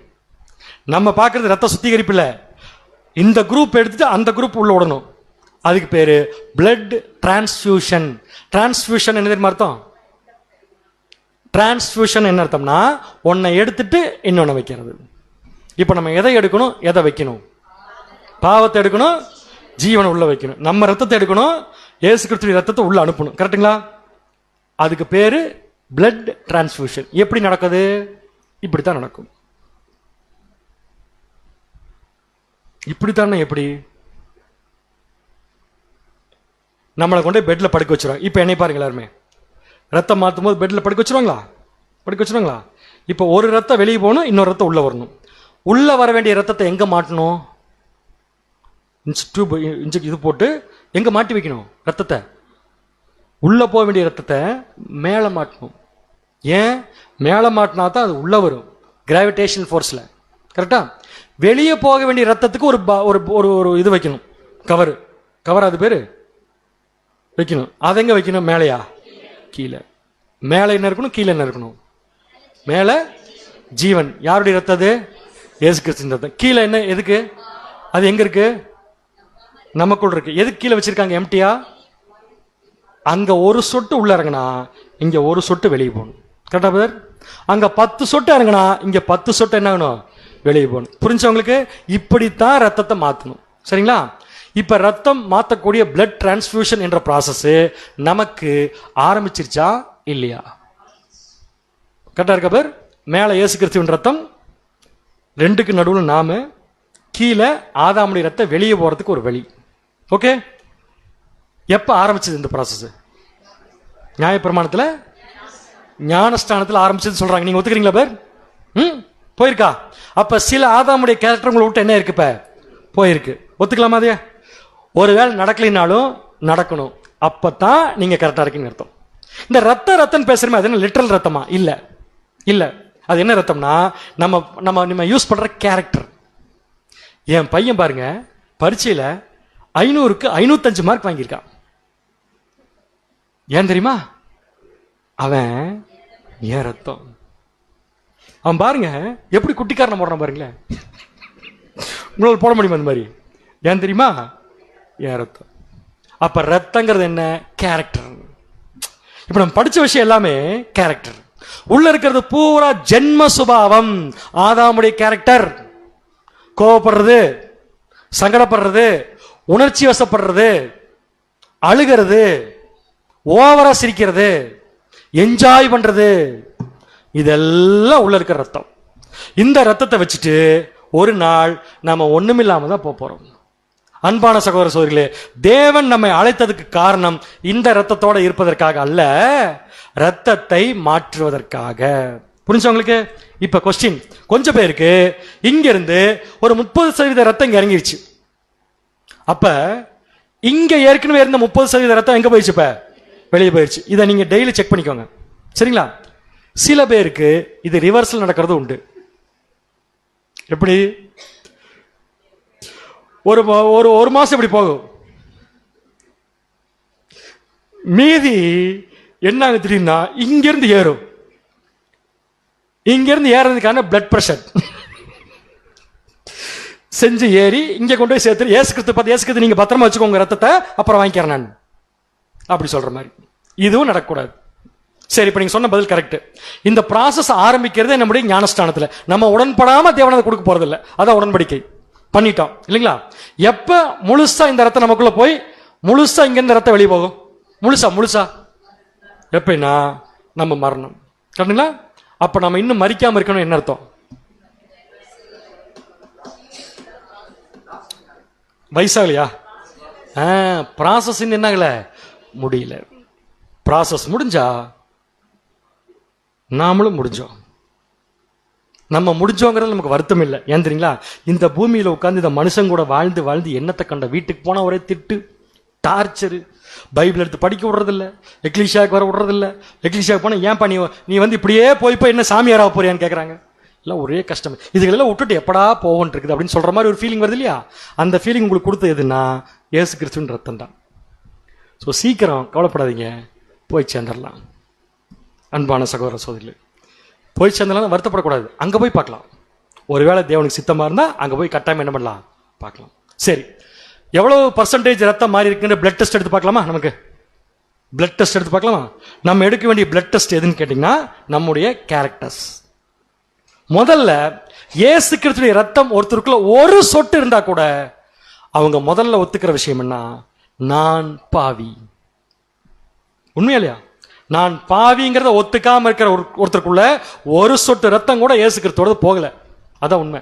நம்ம பார்க்கறது ரத்த சுத்திகரிப்பு இல்ல. இந்த குரூப் எடுத்துட்டு அந்த குரூப் உள்ள விடணும். அதுக்கு பேரு பிளட் டிரான்ஸ்ஃபியூஷன். டிரான்ஸ்ஃபியூஷன் என்ன தெரியுமா அர்த்தம்? டிரான்ஸ்ஃபியூஷன் என்ன அர்த்தம்னா ஒன்னை எடுத்துட்டு இன்னொன்னு வைக்கிறது. இப்ப நம்ம எதை எடுக்கணும், எதை வைக்கணும்? பாவத்தை எடுக்கணும், ஜீவனை உள்ள வைக்கணும். நம்ம ரத்தத்தை எடுக்கணும், இயேசு கிறிஸ்துவின் ரத்தத்தை உள்ள அனுப்பணும். கரெக்டுங்களா? அதுக்கு பேரு பிளட் டிரான்ஸ்ஃபியூஷன். எப்படி நடக்குது? இப்படித்தான் நடக்கும். இப்படித்தானே? எப்படி? நம்மளை கொண்டு பெட்ல படுக்க வச்சிருவாங்க. இப்ப என்னை பாருங்க, எல்லாருமே ரத்தம் மாற்றும் போது பெட்ல படுக்க வச்சிருவாங்களா? படுக்க வச்சிருவாங்களா? இப்ப ஒரு ரத்தம் வெளியே போகணும், இன்னொரு ரத்தம் உள்ள வரணும். உள்ள வர வேண்டிய ரத்தத்தை எங்க மாட்டணும்? இது போட்டு எங்க மாட்டி வைக்கணும்? ரத்தத்தை உள்ள போக வேண்டிய ரத்தத்தை மேல மாட்டணும். ஏன் மேல மாட்டினா தான் அது உள்ள வரும், கிராவிடேஷன் ஃபோர்ஸ்ல. கரெக்டா? வெளியே போக வேண்டிய ரத்தத்துக்கு ஒரு இது வைக்கணும், கவர். அது பேரு வைக்கணும். அது எங்க வைக்கணும்? மேலையா கீழே? மேல என்ன இருக்கணும், கீழே என்ன இருக்கணும்? மேல ஜீவன். யாருடைய ரத்தம் அது? இயேசு கிறிஸ்துவின் ரத்தம். கீழே என்ன? எதுக்கு? அது எங்க இருக்கு? நமக்குள்ள இருக்கு. எதுக்கு கீழே வச்சிருக்காங்க? எம்டியா. அங்க ஒரு சொட்டு உள்ள இறங்கினா இங்க ஒரு சொட்டு வெளியே போகணும். கரெக்டா பிரதர்? அங்க 10 சொட்டு இறங்கினா இங்க 10 சொட்டு என்ன ஆகணும்? வெளியே போகணும். புரிஞ்சவங்களுக்கு? இப்படித்தான் ரத்தத்தை மாத்தணும். சரிங்களா? இப்ப ரத்தம் மாத்தக்கூடிய பிளட் டிரான்ஸ்ஃபியூஷன் என்ற ப்ராசஸ் நமக்கு ஆரம்பிச்சிருச்சா இல்லையா? கரெக்டா இருக்க பேர்? மேல இயேசு கிறிஸ்துவின் ரத்தம், ரெண்டுக்கு நடுவில் நாம, கீழே ஆதாமுடைய ரத்தம் வெளியே போறதுக்கு ஒரு வழி. ஓகே? எப்ப ஆரம்பிச்சது இந்த ப்ராசஸ்? நியாயப்பிரமாணத்துல ஞானஸ்தானத்தில் ஆரம்பிச்சது சொல்றாங்க. நீங்க ஒத்துக்கிறீங்களா பேர்? போயிருக்கா? அப்ப சில ஆதாமுடைய கேரக்டர் உங்களை விட்டு என்ன இருக்கு? இப்ப போயிருக்கு. ஒத்துக்கலாமா? அதே ஒருவேளை நடக்கலினாலும் நடக்கணும். அப்பதான் நீங்க கரெக்டா இருக்கீங்கன்னு அர்த்தம். இந்த ரத்தம் பேசுறமே அது என்ன லிட்டரல் ரத்தமா? இல்ல இல்ல, அது என்ன ரத்தம்னா நம்ம நம்ம நம்ம யூஸ் பண்ற கேரக்டர். என் பையன் பாருங்க, பரீட்சையில 500க்கு 505 மார்க் வாங்கியிருக்கான். ஏன் தெரியுமா? அவன் ஏன் ரத்தம். அவன் பாருங்க எப்படி குட்டிக்காரனை போடுறான் பாருங்களேன். உங்களால் போட முடியுமா அந்த மாதிரி? ஏன் தெரியுமா? ஏன் ரத்தம். அப்ப ரத்தங்கிறது என்ன? கேரக்டர். இப்ப நம்ம படிச்ச விஷயம் எல்லாமே கேரக்டர். உள்ள இருக்கிறது பூரா ஜென்ம சுபாவம். ஆதாமுடைய கேரக்டர் கோவப்படுறது, சங்கடப்படுறது, உணர்ச்சி வசப்படுறது, அழுகிறது, ஓவரா சிரிக்கிறது, என்ஜாய் பண்றது, இதெல்லாம் உள்ள இருக்கிற ரத்தம். இந்த ரத்தத்தை வச்சுட்டு ஒரு நாள் நாம ஒண்ணுமில்லாம தான் போறோம். அன்பான சகோதர சகோதரிகளே, தேவன் நம்மை அழைத்ததுக்கு காரணம் இந்த ரத்தத்தோட இருப்பதற்காக அல்ல, ரத்தத்தை மாற்றுவதற்காக. புரிஞ்சு உங்களுக்கு? இப்ப கொஸ்டின், கொஞ்சம் பேருக்கு இங்க இருந்து ஒரு 30% ரத்தம் இங்க இறங்கிருச்சு. அப்ப இங்க ஏற்கனவே இருந்த 30% ரத்தம் எங்க போயிடுச்சு? இப்ப வெளியே போயிடுச்சு. இதை நீங்க டெய்லி செக் பண்ணிக்கோங்க, சரிங்களா? சில பேருக்கு இது ரிவர்சல் நடக்கிறது உண்டு. எப்படி? ஒரு ஒரு மாசம் இப்படி போகும், மீதி என்ன தெரியும்னா இங்கிருந்து ஏறும். இங்கிருந்து ஏறதுக்கான பிளட் பிரஷர் செஞ்சு ஏறி இங்க கொண்டு போய் சேர்த்து ஏசு கிறிஸ்து நீங்க பத்திரமா வச்சுக்கோங்க ரத்தத்தை, அப்புறம் வாங்கிக்கிறேன் நான் அப்படி சொல்ற மாதிரி. இதுவும் நடக்கக்கூடாது. சரி, இப்ப நீங்க சொன்ன பதில் கரெக்ட். இந்த ப்ராசஸ் ஆரம்பிக்கிறதே நம்முடைய ஞானஸ்தானத்துல. நம்ம உடன்படாம தேவனை கொடுக்க போறது இல்லை, அதான் உடன்படிக்கை பண்ணிட்டோம் இல்லைங்களா? எப்ப முழுசா இந்த ரத்தம் நமக்குள்ள போய் முழுசா இங்க இருந்து ரத்தம் வெளியே போகும்? முழுசா எப்படின்னா நம்ம மரணம். கரெக்டுங்களா? அப்ப நம்ம இன்னும் மரிக்காம இருக்கணும். என்ன அர்த்தம்? வயசாகலையா? ப்ராசஸ் என்னாகல, முடியல. ப்ராசஸ் முடிஞ்சா நாமளும் முடிஞ்சோம். நம்ம முடிஞ்சோங்கிறது நமக்கு வருத்தம் இல்லை. ஏன் தெரியுங்களா? இந்த பூமியில உட்கார்ந்து இந்த மனுஷன் கூட வாழ்ந்து வாழ்ந்து என்னத்தை கண்ட. வீட்டுக்கு போனா ஒரே திட்டு, டார்ச்சரு, பைபிள் எடுத்து படிக்க விடுறதில்ல, எக்லீஷியாவுக்கு வர விடுறதில்ல. எக்லீஷியாவுக்கு போனா ஏன்பா நீ வந்து இப்படியே போய் என்ன சாமியாரா போறியான்னு கேட்கறாங்க. எல்லாம் ஒரே கஷ்டம். இதுகளெல்லாம் விட்டுட்டு எப்படா போவோன் இருக்குது அப்படின்னு சொல்ற மாதிரி ஒரு ஃபீலிங் வருது இல்லையா? அந்த ஃபீலிங் உங்களுக்கு கொடுத்தது எதுன்னா இயேசு கிறிஸ்துவின் ரத்தம் தான். ஸோ சீக்கிரம் கவலைப்படாதீங்க, போய் சேர்ந்துடலாம். அன்பான சகோதர சகோதரிகளே, போய் சேர்ந்தலாம், வருத்தப்படக்கூடாது. அங்க போய் பார்க்கலாம். ஒருவேளை தேவனுக்கு சித்தமா இருந்தா அங்க போய் கட்டாயம் என்ன பண்ணலாம், பார்க்கலாம். சரி, எவ்வளவு பர்சன்டேஜ் ரத்தம் மாறி இருக்குன்னு பிளட் டெஸ்ட் எடுத்து பார்க்கலாமா? நமக்கு பிளட் டெஸ்ட் எடுத்து பார்க்கலாமா? நம்ம எடுக்க வேண்டிய பிளட் டெஸ்ட் எதுன்னு கேட்டீங்கன்னா நம்முடைய கேரக்டர்ஸ். முதல்ல இயேசு கிறிஸ்துவின் ரத்தம் ஒருத்தருக்குள்ள ஒரு சொட்டு இருந்தா கூட அவங்க முதல்ல ஒத்துக்கிற விஷயம் என்ன? நான் பாவி. உண்மையா இல்லையா? நான் பாவிங்கிறத ஒத்துக்காம இருக்கிற ஒருத்தருக்குள்ள ஒரு சொட்டு ரத்தம் கூட இயேசு கிறிஸ்துவோட போகல. அதான் உண்மை.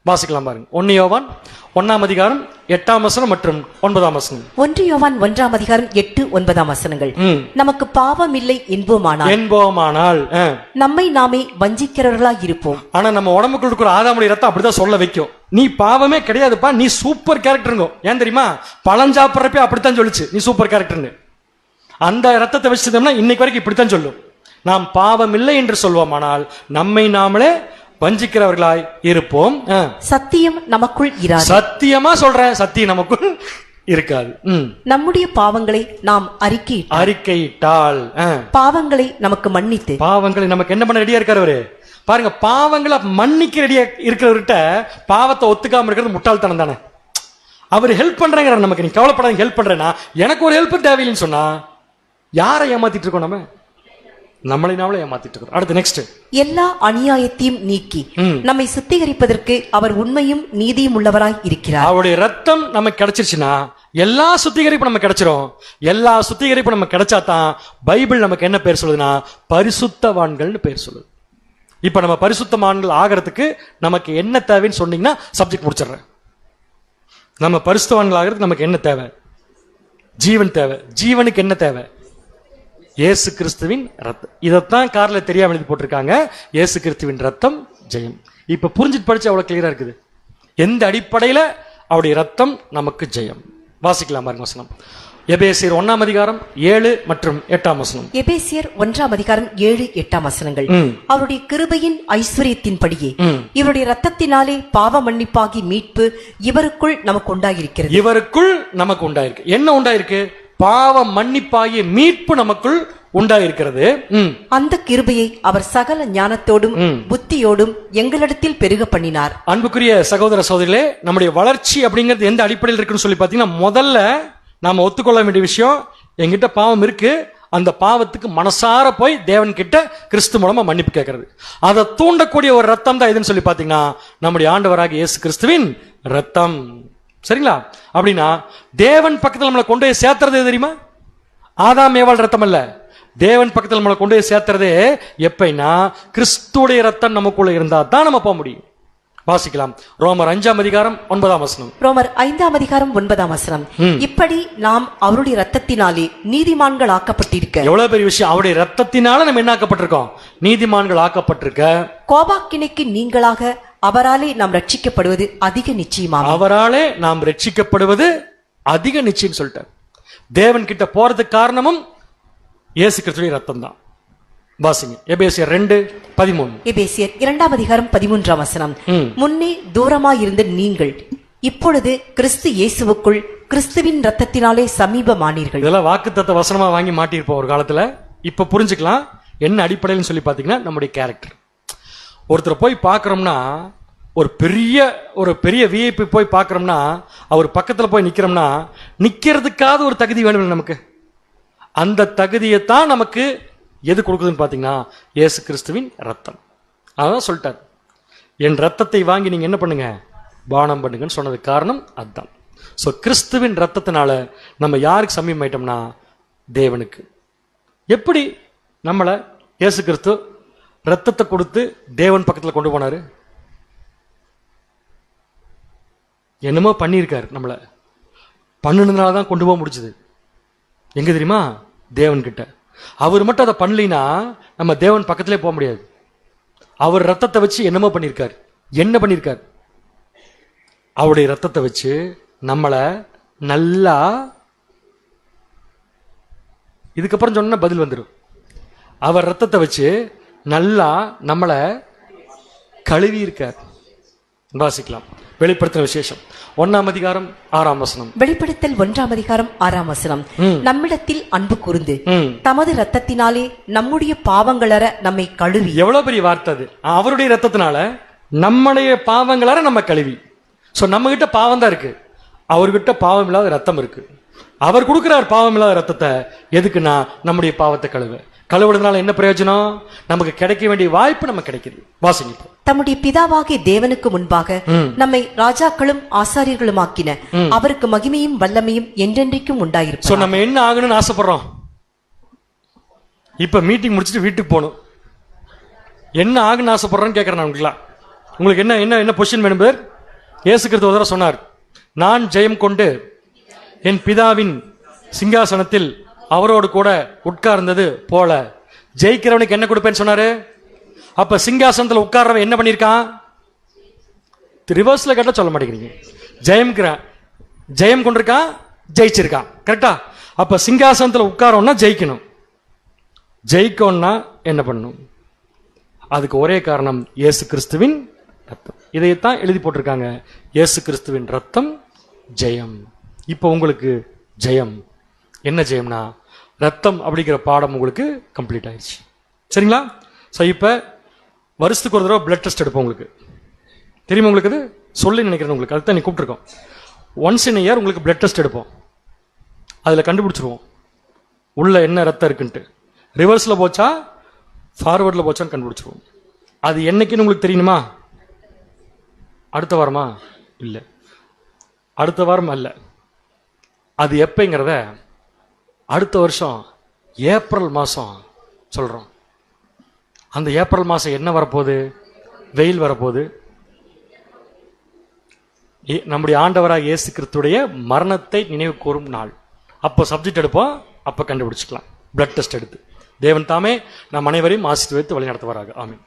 வாசிக்கலாம் பாருங்க. 1 யோவான் 1ஆம் அதிகாரம் 8ஆம் வசனம் மற்றும் 9ஆம் வசனம். 1 யோவான் 1ஆம் அதிகாரம் 8, 9ஆம் வசனங்கள். நமக்கு பாவம் இல்லை என்போமானால் நம்மை நாமே வஞ்சிக்கிறவர்களாய் இருப்போம். ஆனா நம்ம உடம்புக்குள்ள இருக்கிற ஆதாமுடைய ரத்தம் அப்படிதான் சொல்ல வைக்கும். நீ பாவமே கிடையாதுப்பா, நீ சூப்பர் கேரக்டருங்க. ஏன் தெரியுமா? பழஞ்சாப்பிட்றப்ப அப்படித்தான் சொல்லுச்சு, நீ சூப்பர் கேரக்டர்னு. அந்த ரத்தத்தை வச்சுட்டோம்னா இன்னைக்கு வரைக்கும் இப்படித்தான் சொல்லும். நாம் பாவம் இல்லை என்று சொல்வோமானால் நம்மை நாமளே வஞ்சிக்கிறவர்களாய் இருப்போம். சத்தியம் நமக்குள் இராது. சத்தியமா சொல்றேன், சத்தியம் நமக்குள் இருக்காது. நம்முடைய பாவங்களை நாம் அறிக்கையிட்டால் பாவங்களை நமக்கு மன்னித்து, பாவங்களை நமக்கு என்ன பண்ண ரெடியா இருக்காரு அவரு? பாருங்க, பாவங்களை மன்னிக்க ரெடியா இருக்கிறவர்கிட்ட பாவத்தை ஒத்துக்காம இருக்கிறது முட்டாள்தனம் தானே. அவர் ஹெல்ப் பண்றேங்கிறார் நமக்கு. நீ கவலைப்படாத, ஹெல்ப் பண்றேன்னா எனக்கு ஒரு ஹெல்ப் தேவையில்லைன்னு சொன்னா யாரை ஏமாத்திட்டு இருக்கோம்? நம்ம நம்மளை நாமளே ஏமாத்திட்டு இருக்கோம். அடுத்து நெக்ஸ்ட், எல்லா அநியாயத்தையும் நீக்கி நம்மை சுத்திகரிப்பதற்கு அவர் உண்மையும் நீதியும் உள்ளவராய் இருக்கிறார். அவருடைய ரத்தம் நமக்கு கிடைச்சிருச்சுன்னா எல்லா சுத்திகரிப்பு நமக்கு கிடைச்சிரும். எல்லா சுத்திகரிப்பு நமக்கு கிடைச்சாதான் பைபிள் நமக்கு என்ன பேர் சொல்லுதுன்னா பரிசுத்தவான்கள்னு பேர் சொல்லுது. இப்ப நம்ம பரிசுத்தவான்கள் ஆகிறதுக்கு நமக்கு என்ன தேவைன்னு சொன்னீங்கன்னா சப்ஜெக்ட் முடிச்சிடுறேன். நம்ம பரிசுத்தவான்கள் ஆகிறதுக்கு நமக்கு என்ன தேவை? ஜீவன் தேவை. ஜீவனுக்கு என்ன தேவை? இயேசு கிறிஸ்துவின் ரத்தம். இதைத்தான் கார்ல தெரியாம எழுதி போட்டிருக்காங்க, இயேசு கிறிஸ்துவின் ரத்தம் ஜெயம். இப்ப புரிஞ்சுட்டு படிச்சு அவ்வளவு கிளியரா இருக்குது. எந்த அடிப்படையில அவருடைய ரத்தம் நமக்கு ஜெயம்? வாசிக்கலாம் பாருங்க வசனம். எபேசியர் 1 அதிகாரம் 7 மற்றும் 8 வசனம். எபேசியர் 1 அதிகாரம் 7, 8 வசனங்கள். அவருடைய கிருபையின் ஐஸ்வரியத்தின்படியே இவருடைய இரத்தத்தினாலே பாவ மன்னிப்பாகி மீட்பு இவருக்குள் நமக்கு உண்டாயிருக்கிறது. இவருக்குள் நமக்கு உண்டாயிருக்கு. என்ன உண்டாயிருக்கு? பாவ மன்னிப்பாகிய மீட்பு நமக்குள் உண்டாயிருக்கிறது. அந்த கிருபையை அவர் சகல ஞானத்தோடும் புத்தியோடும் எங்களிடத்தில் பெருக பண்ணினார். அன்புக்குரிய சகோதர சகோதரிகளே, நம்முடைய வளர்ச்சி அப்படிங்கிறது எந்த அடிப்படையில் இருக்குன்னு சொல்லி பாத்தீங்கன்னா, முதல்ல நாம ஒத்துக்கொள்ள வேண்டிய விஷயம், என்கிட்ட பாவம் இருக்கு, அந்த பாவத்துக்கு மனசார போய் தேவன் கிட்ட கிறிஸ்து மூலமா மன்னிப்பு கேட்கறது. அதை தூண்டக்கூடிய ஒரு ரத்தம் தான் எதுன்னு சொல்லி பாத்தீங்கன்னா, நம்முடைய ஆண்டவராகிய இயேசு கிறிஸ்துவின் ரத்தம். சரிங்களா? அப்படின்னா தேவன் பக்கத்தில் நம்மளை கொண்டு போய் சேர்த்துறது தெரியுமா? ஆதாம் ஏவாள் ரத்தம் அல்ல. தேவன் பக்கத்தில் நம்மளை கொண்டு போய் சேர்த்துறதே எப்பைனா கிறிஸ்துடைய ரத்தம் நமக்குள்ள இருந்தா தான் நம்ம போக முடியும். வாசிக்கலாம். ரோமர் 5 அதிகாரம் 9 வசனம். ரோமர் 5 அதிகாரம் 9 வசனம். இப்படி நாம் அவருடைய ரத்தத்தினாலே நீதிமான்கள் ஆக்கப்பட்டிருக்க. எவ்வளவு பெரிய விஷயம்! அவருடைய ரத்தத்தினால நம்ம என்ன ஆக்கப்பட்டிருக்கோம்? நீதிமான்கள் ஆக்கப்பட்டிருக்க. கோபாக்கினைக்கு நீங்களாக அவராலே நாம் ரட்சிக்கப்படுவது அதிக நிச்சயமாக. அவராலே நாம் ரட்சிக்கப்படுவது அதிக நிச்சயம் சொல்லிட்டார். தேவன் கிட்ட போறதுக்கு காரணமும் இயேசு கிறிஸ்துவின் ரத்தம் தான். வாசிங்க. எபேசியர் 2:13. எபேசியர் 2 அதிகாரம் 13 வசனம். முன்னே தூரமாயிருந்த நீங்கள் இப்பொழுது கிறிஸ்து இயேசுவுக்குள் கிறிஸ்துவின் ரத்தத்தினாலே சமீபமானீர்கள். இதெல்லாம் வாக்குத்தத்த வசனமா வாங்கி மாட்டியிருப்போம் ஒரு காலத்துல. இப்ப புரிஞ்சுக்கலாம் என்ன அடிப்படையில் சொல்லி பாத்தீங்கன்னா, நம்முடைய கேரக்டர். ஒருத்தர் போய் பாக்குறோம்னா, ஒரு பெரிய விஐபி போய் பாக்குறோம்னா, அவர் பக்கத்துல போய் நிக்கிறோம்னா, நிக்கிறதுக்காக ஒரு தகுதி வேணும் நமக்கு. அந்த தகுதியைத்தான் நமக்கு எது கொடுக்குதுன்னு பாத்தீங்கன்னா, இயேசு கிறிஸ்துவின் ரத்தம். அதான் சொல்லிட்டார், என் ரத்தத்தை வாங்கி நீங்க என்ன பண்ணுங்க, பானம் பண்ணுங்கன்னு சொன்னது காரணம் அதுதான். ஸோ கிறிஸ்துவின் ரத்தத்தினால நம்ம யாருக்கு சமீபம் ஆயிட்டோம்னா, தேவனுக்கு. எப்படி நம்மளை இயேசு கிறிஸ்து ரத்தத்தை கொடுத்து தேவன் பக்கத்தில் கொண்டு போனாரு? என்னமோ பண்ணியிருக்காரு. நம்மளை பண்ணினதுனால தான் கொண்டு போக முடிச்சது. எங்க தெரியுமா? தேவன் கிட்ட. அவர் மட்டும் அதை பண்ணலினா நம்ம தேவன் பக்கத்திலே போக முடியாது. அவர் ரத்தத்தை வச்சு என்னமோ பண்ணியிருக்கார். என்ன பண்ணியிருக்கார்? அவருடைய ரத்தத்தை வச்சு நம்மளை நல்லா, இதுக்கப்புறம் சொன்னா பதில் வந்துடும். அவர் ரத்தத்தை வச்சு நல்லா நம்மளை கழுவி இருக்கார். வாசிக்கலாம். வெளிப்படுத்தின விசேஷம் 1 அதிகாரம் 6 வசனம். வெளிப்படுத்தல் 1 அதிகாரம் 6 வசனம். நம்மிடத்தில் அன்பு கூர்ந்து தமது ரத்தத்தினாலே நம்முடைய பாவங்களற நம்மை கழுவி. எவ்வளவு பெரிய வார்த்தை அது! அவருடைய ரத்தத்தினால நம்முடைய பாவங்களற நம்ம கழுவி. சோ நம்ம கிட்ட பாவம் தான் இருக்கு, அவர்கிட்ட பாவம் இல்லாத ரத்தம் இருக்கு. அவர் கொடுக்கிறார் பாவம் இல்லாத ரத்தத்தை. எதுக்குன்னா நம்முடைய பாவத்தை கழுவுறதுனால என்ன பிரயோஜனம்? நமக்கு கிடைக்க வேண்டிய வாய்ப்பு நம்ம கிடைக்குது. வாசிங்க. தம்முடைய பிதாவாகிய தேவனுக்கு முன்பாக நம்மை ராஜாக்களும் ஆசாரியர்களும் ஆக்கின அவருக்கு மகிமையும் வல்லமையும் என்றென்றைக்கும் உண்டாயிருக்கும். சோ நம்ம என்ன ஆகணும்னு ஆசைப்படுறோம்? இப்ப மீட்டிங் முடிச்சுட்டு வீட்டுக்கு போகணும். என்ன ஆகுன்னு ஆசைப்படுறோன்னு கேட்கறேன் நான் உங்களுக்கு. என்ன என்ன என்ன பொசிஷன் வேணும் பேர்? இயேசு கிறிஸ்து ஒரு தடவை சொன்னார், நான் ஜெயம் கொண்டு என் பிதாவின் சிங்காசனத்தில் அவரோடு கூட உட்கார்ந்தது போல ஜெயிக்கிறவனுக்கு என்ன கொடுப்பேன்னு சொன்னாரு. அப்ப சிங்காசனத்தில் உட்கார்றவன் என்ன பண்ணிருக்கான்? ரிவர்ஸ்ல கேட்டா சொல்ல மாட்டேங்கிறீங்க. ஜெயம் கொண்டிருக்கான், ஜெயிச்சிருக்கான். கரெக்டா? அப்ப சிங்காசனத்தில் உட்காரோம்னா ஜெயிக்கணும். ஜெயிக்கணும்னா என்ன பண்ணணும்? அதுக்கு ஒரே காரணம் இயேசு கிறிஸ்துவின் ரத்தம். இதைத்தான் எழுதி போட்டிருக்காங்க, இயேசு கிறிஸ்துவின் ரத்தம் ஜெயம். இப்போ உங்களுக்கு ஜெயம். என்ன ஜெயம்னா, ரத்தம் அப்படிங்கிற பாடம் உங்களுக்கு கம்ப்ளீட் ஆயிடுச்சு. சரிங்களா? ஸோ இப்போ வருஷத்துக்கு ஒரு தடவை பிளட் டெஸ்ட் எடுப்போம். உங்களுக்கு தெரியுமா? உங்களுக்கு அது சொல்லி நினைக்கிறேன். உங்களுக்கு அதுதான் நீ கூப்பிட்டுருக்கோம். ஒன்ஸ் இன் இயர் உங்களுக்கு பிளட் டெஸ்ட் எடுப்போம். அதில் கண்டுபிடிச்சிருவோம் உள்ள என்ன ரத்தம் இருக்குன்ட்டு. ரிவர்ஸில் போச்சா ஃபார்வர்டில் போச்சான்னு கண்டுபிடிச்சிருவோம். அது என்னைக்குன்னு உங்களுக்கு தெரியணுமா? அடுத்த வாரமா? இல்லை, அடுத்த வாரம் அல்ல. அது எப்பங்கிறத அடுத்த வருஷம் ஏப்ரல் மாதம் சொல்கிறோம். அந்த ஏப்ரல் மாதம் என்ன வரப்போகுது? வெயில் வரப்போகுது. நம்முடைய ஆண்டவராக இயேசு கிறிஸ்துடைய மரணத்தை நினைவு கூறும் நாள். அப்போ சப்ஜெக்ட் எடுப்போம், அப்போ கண்டுபிடிச்சிக்கலாம் பிளட் டெஸ்ட் எடுத்து. தேவன் தாமே நம் அனைவரையும் ஆசீர்வதித்து வழி நடத்துவாராக. ஆமென்.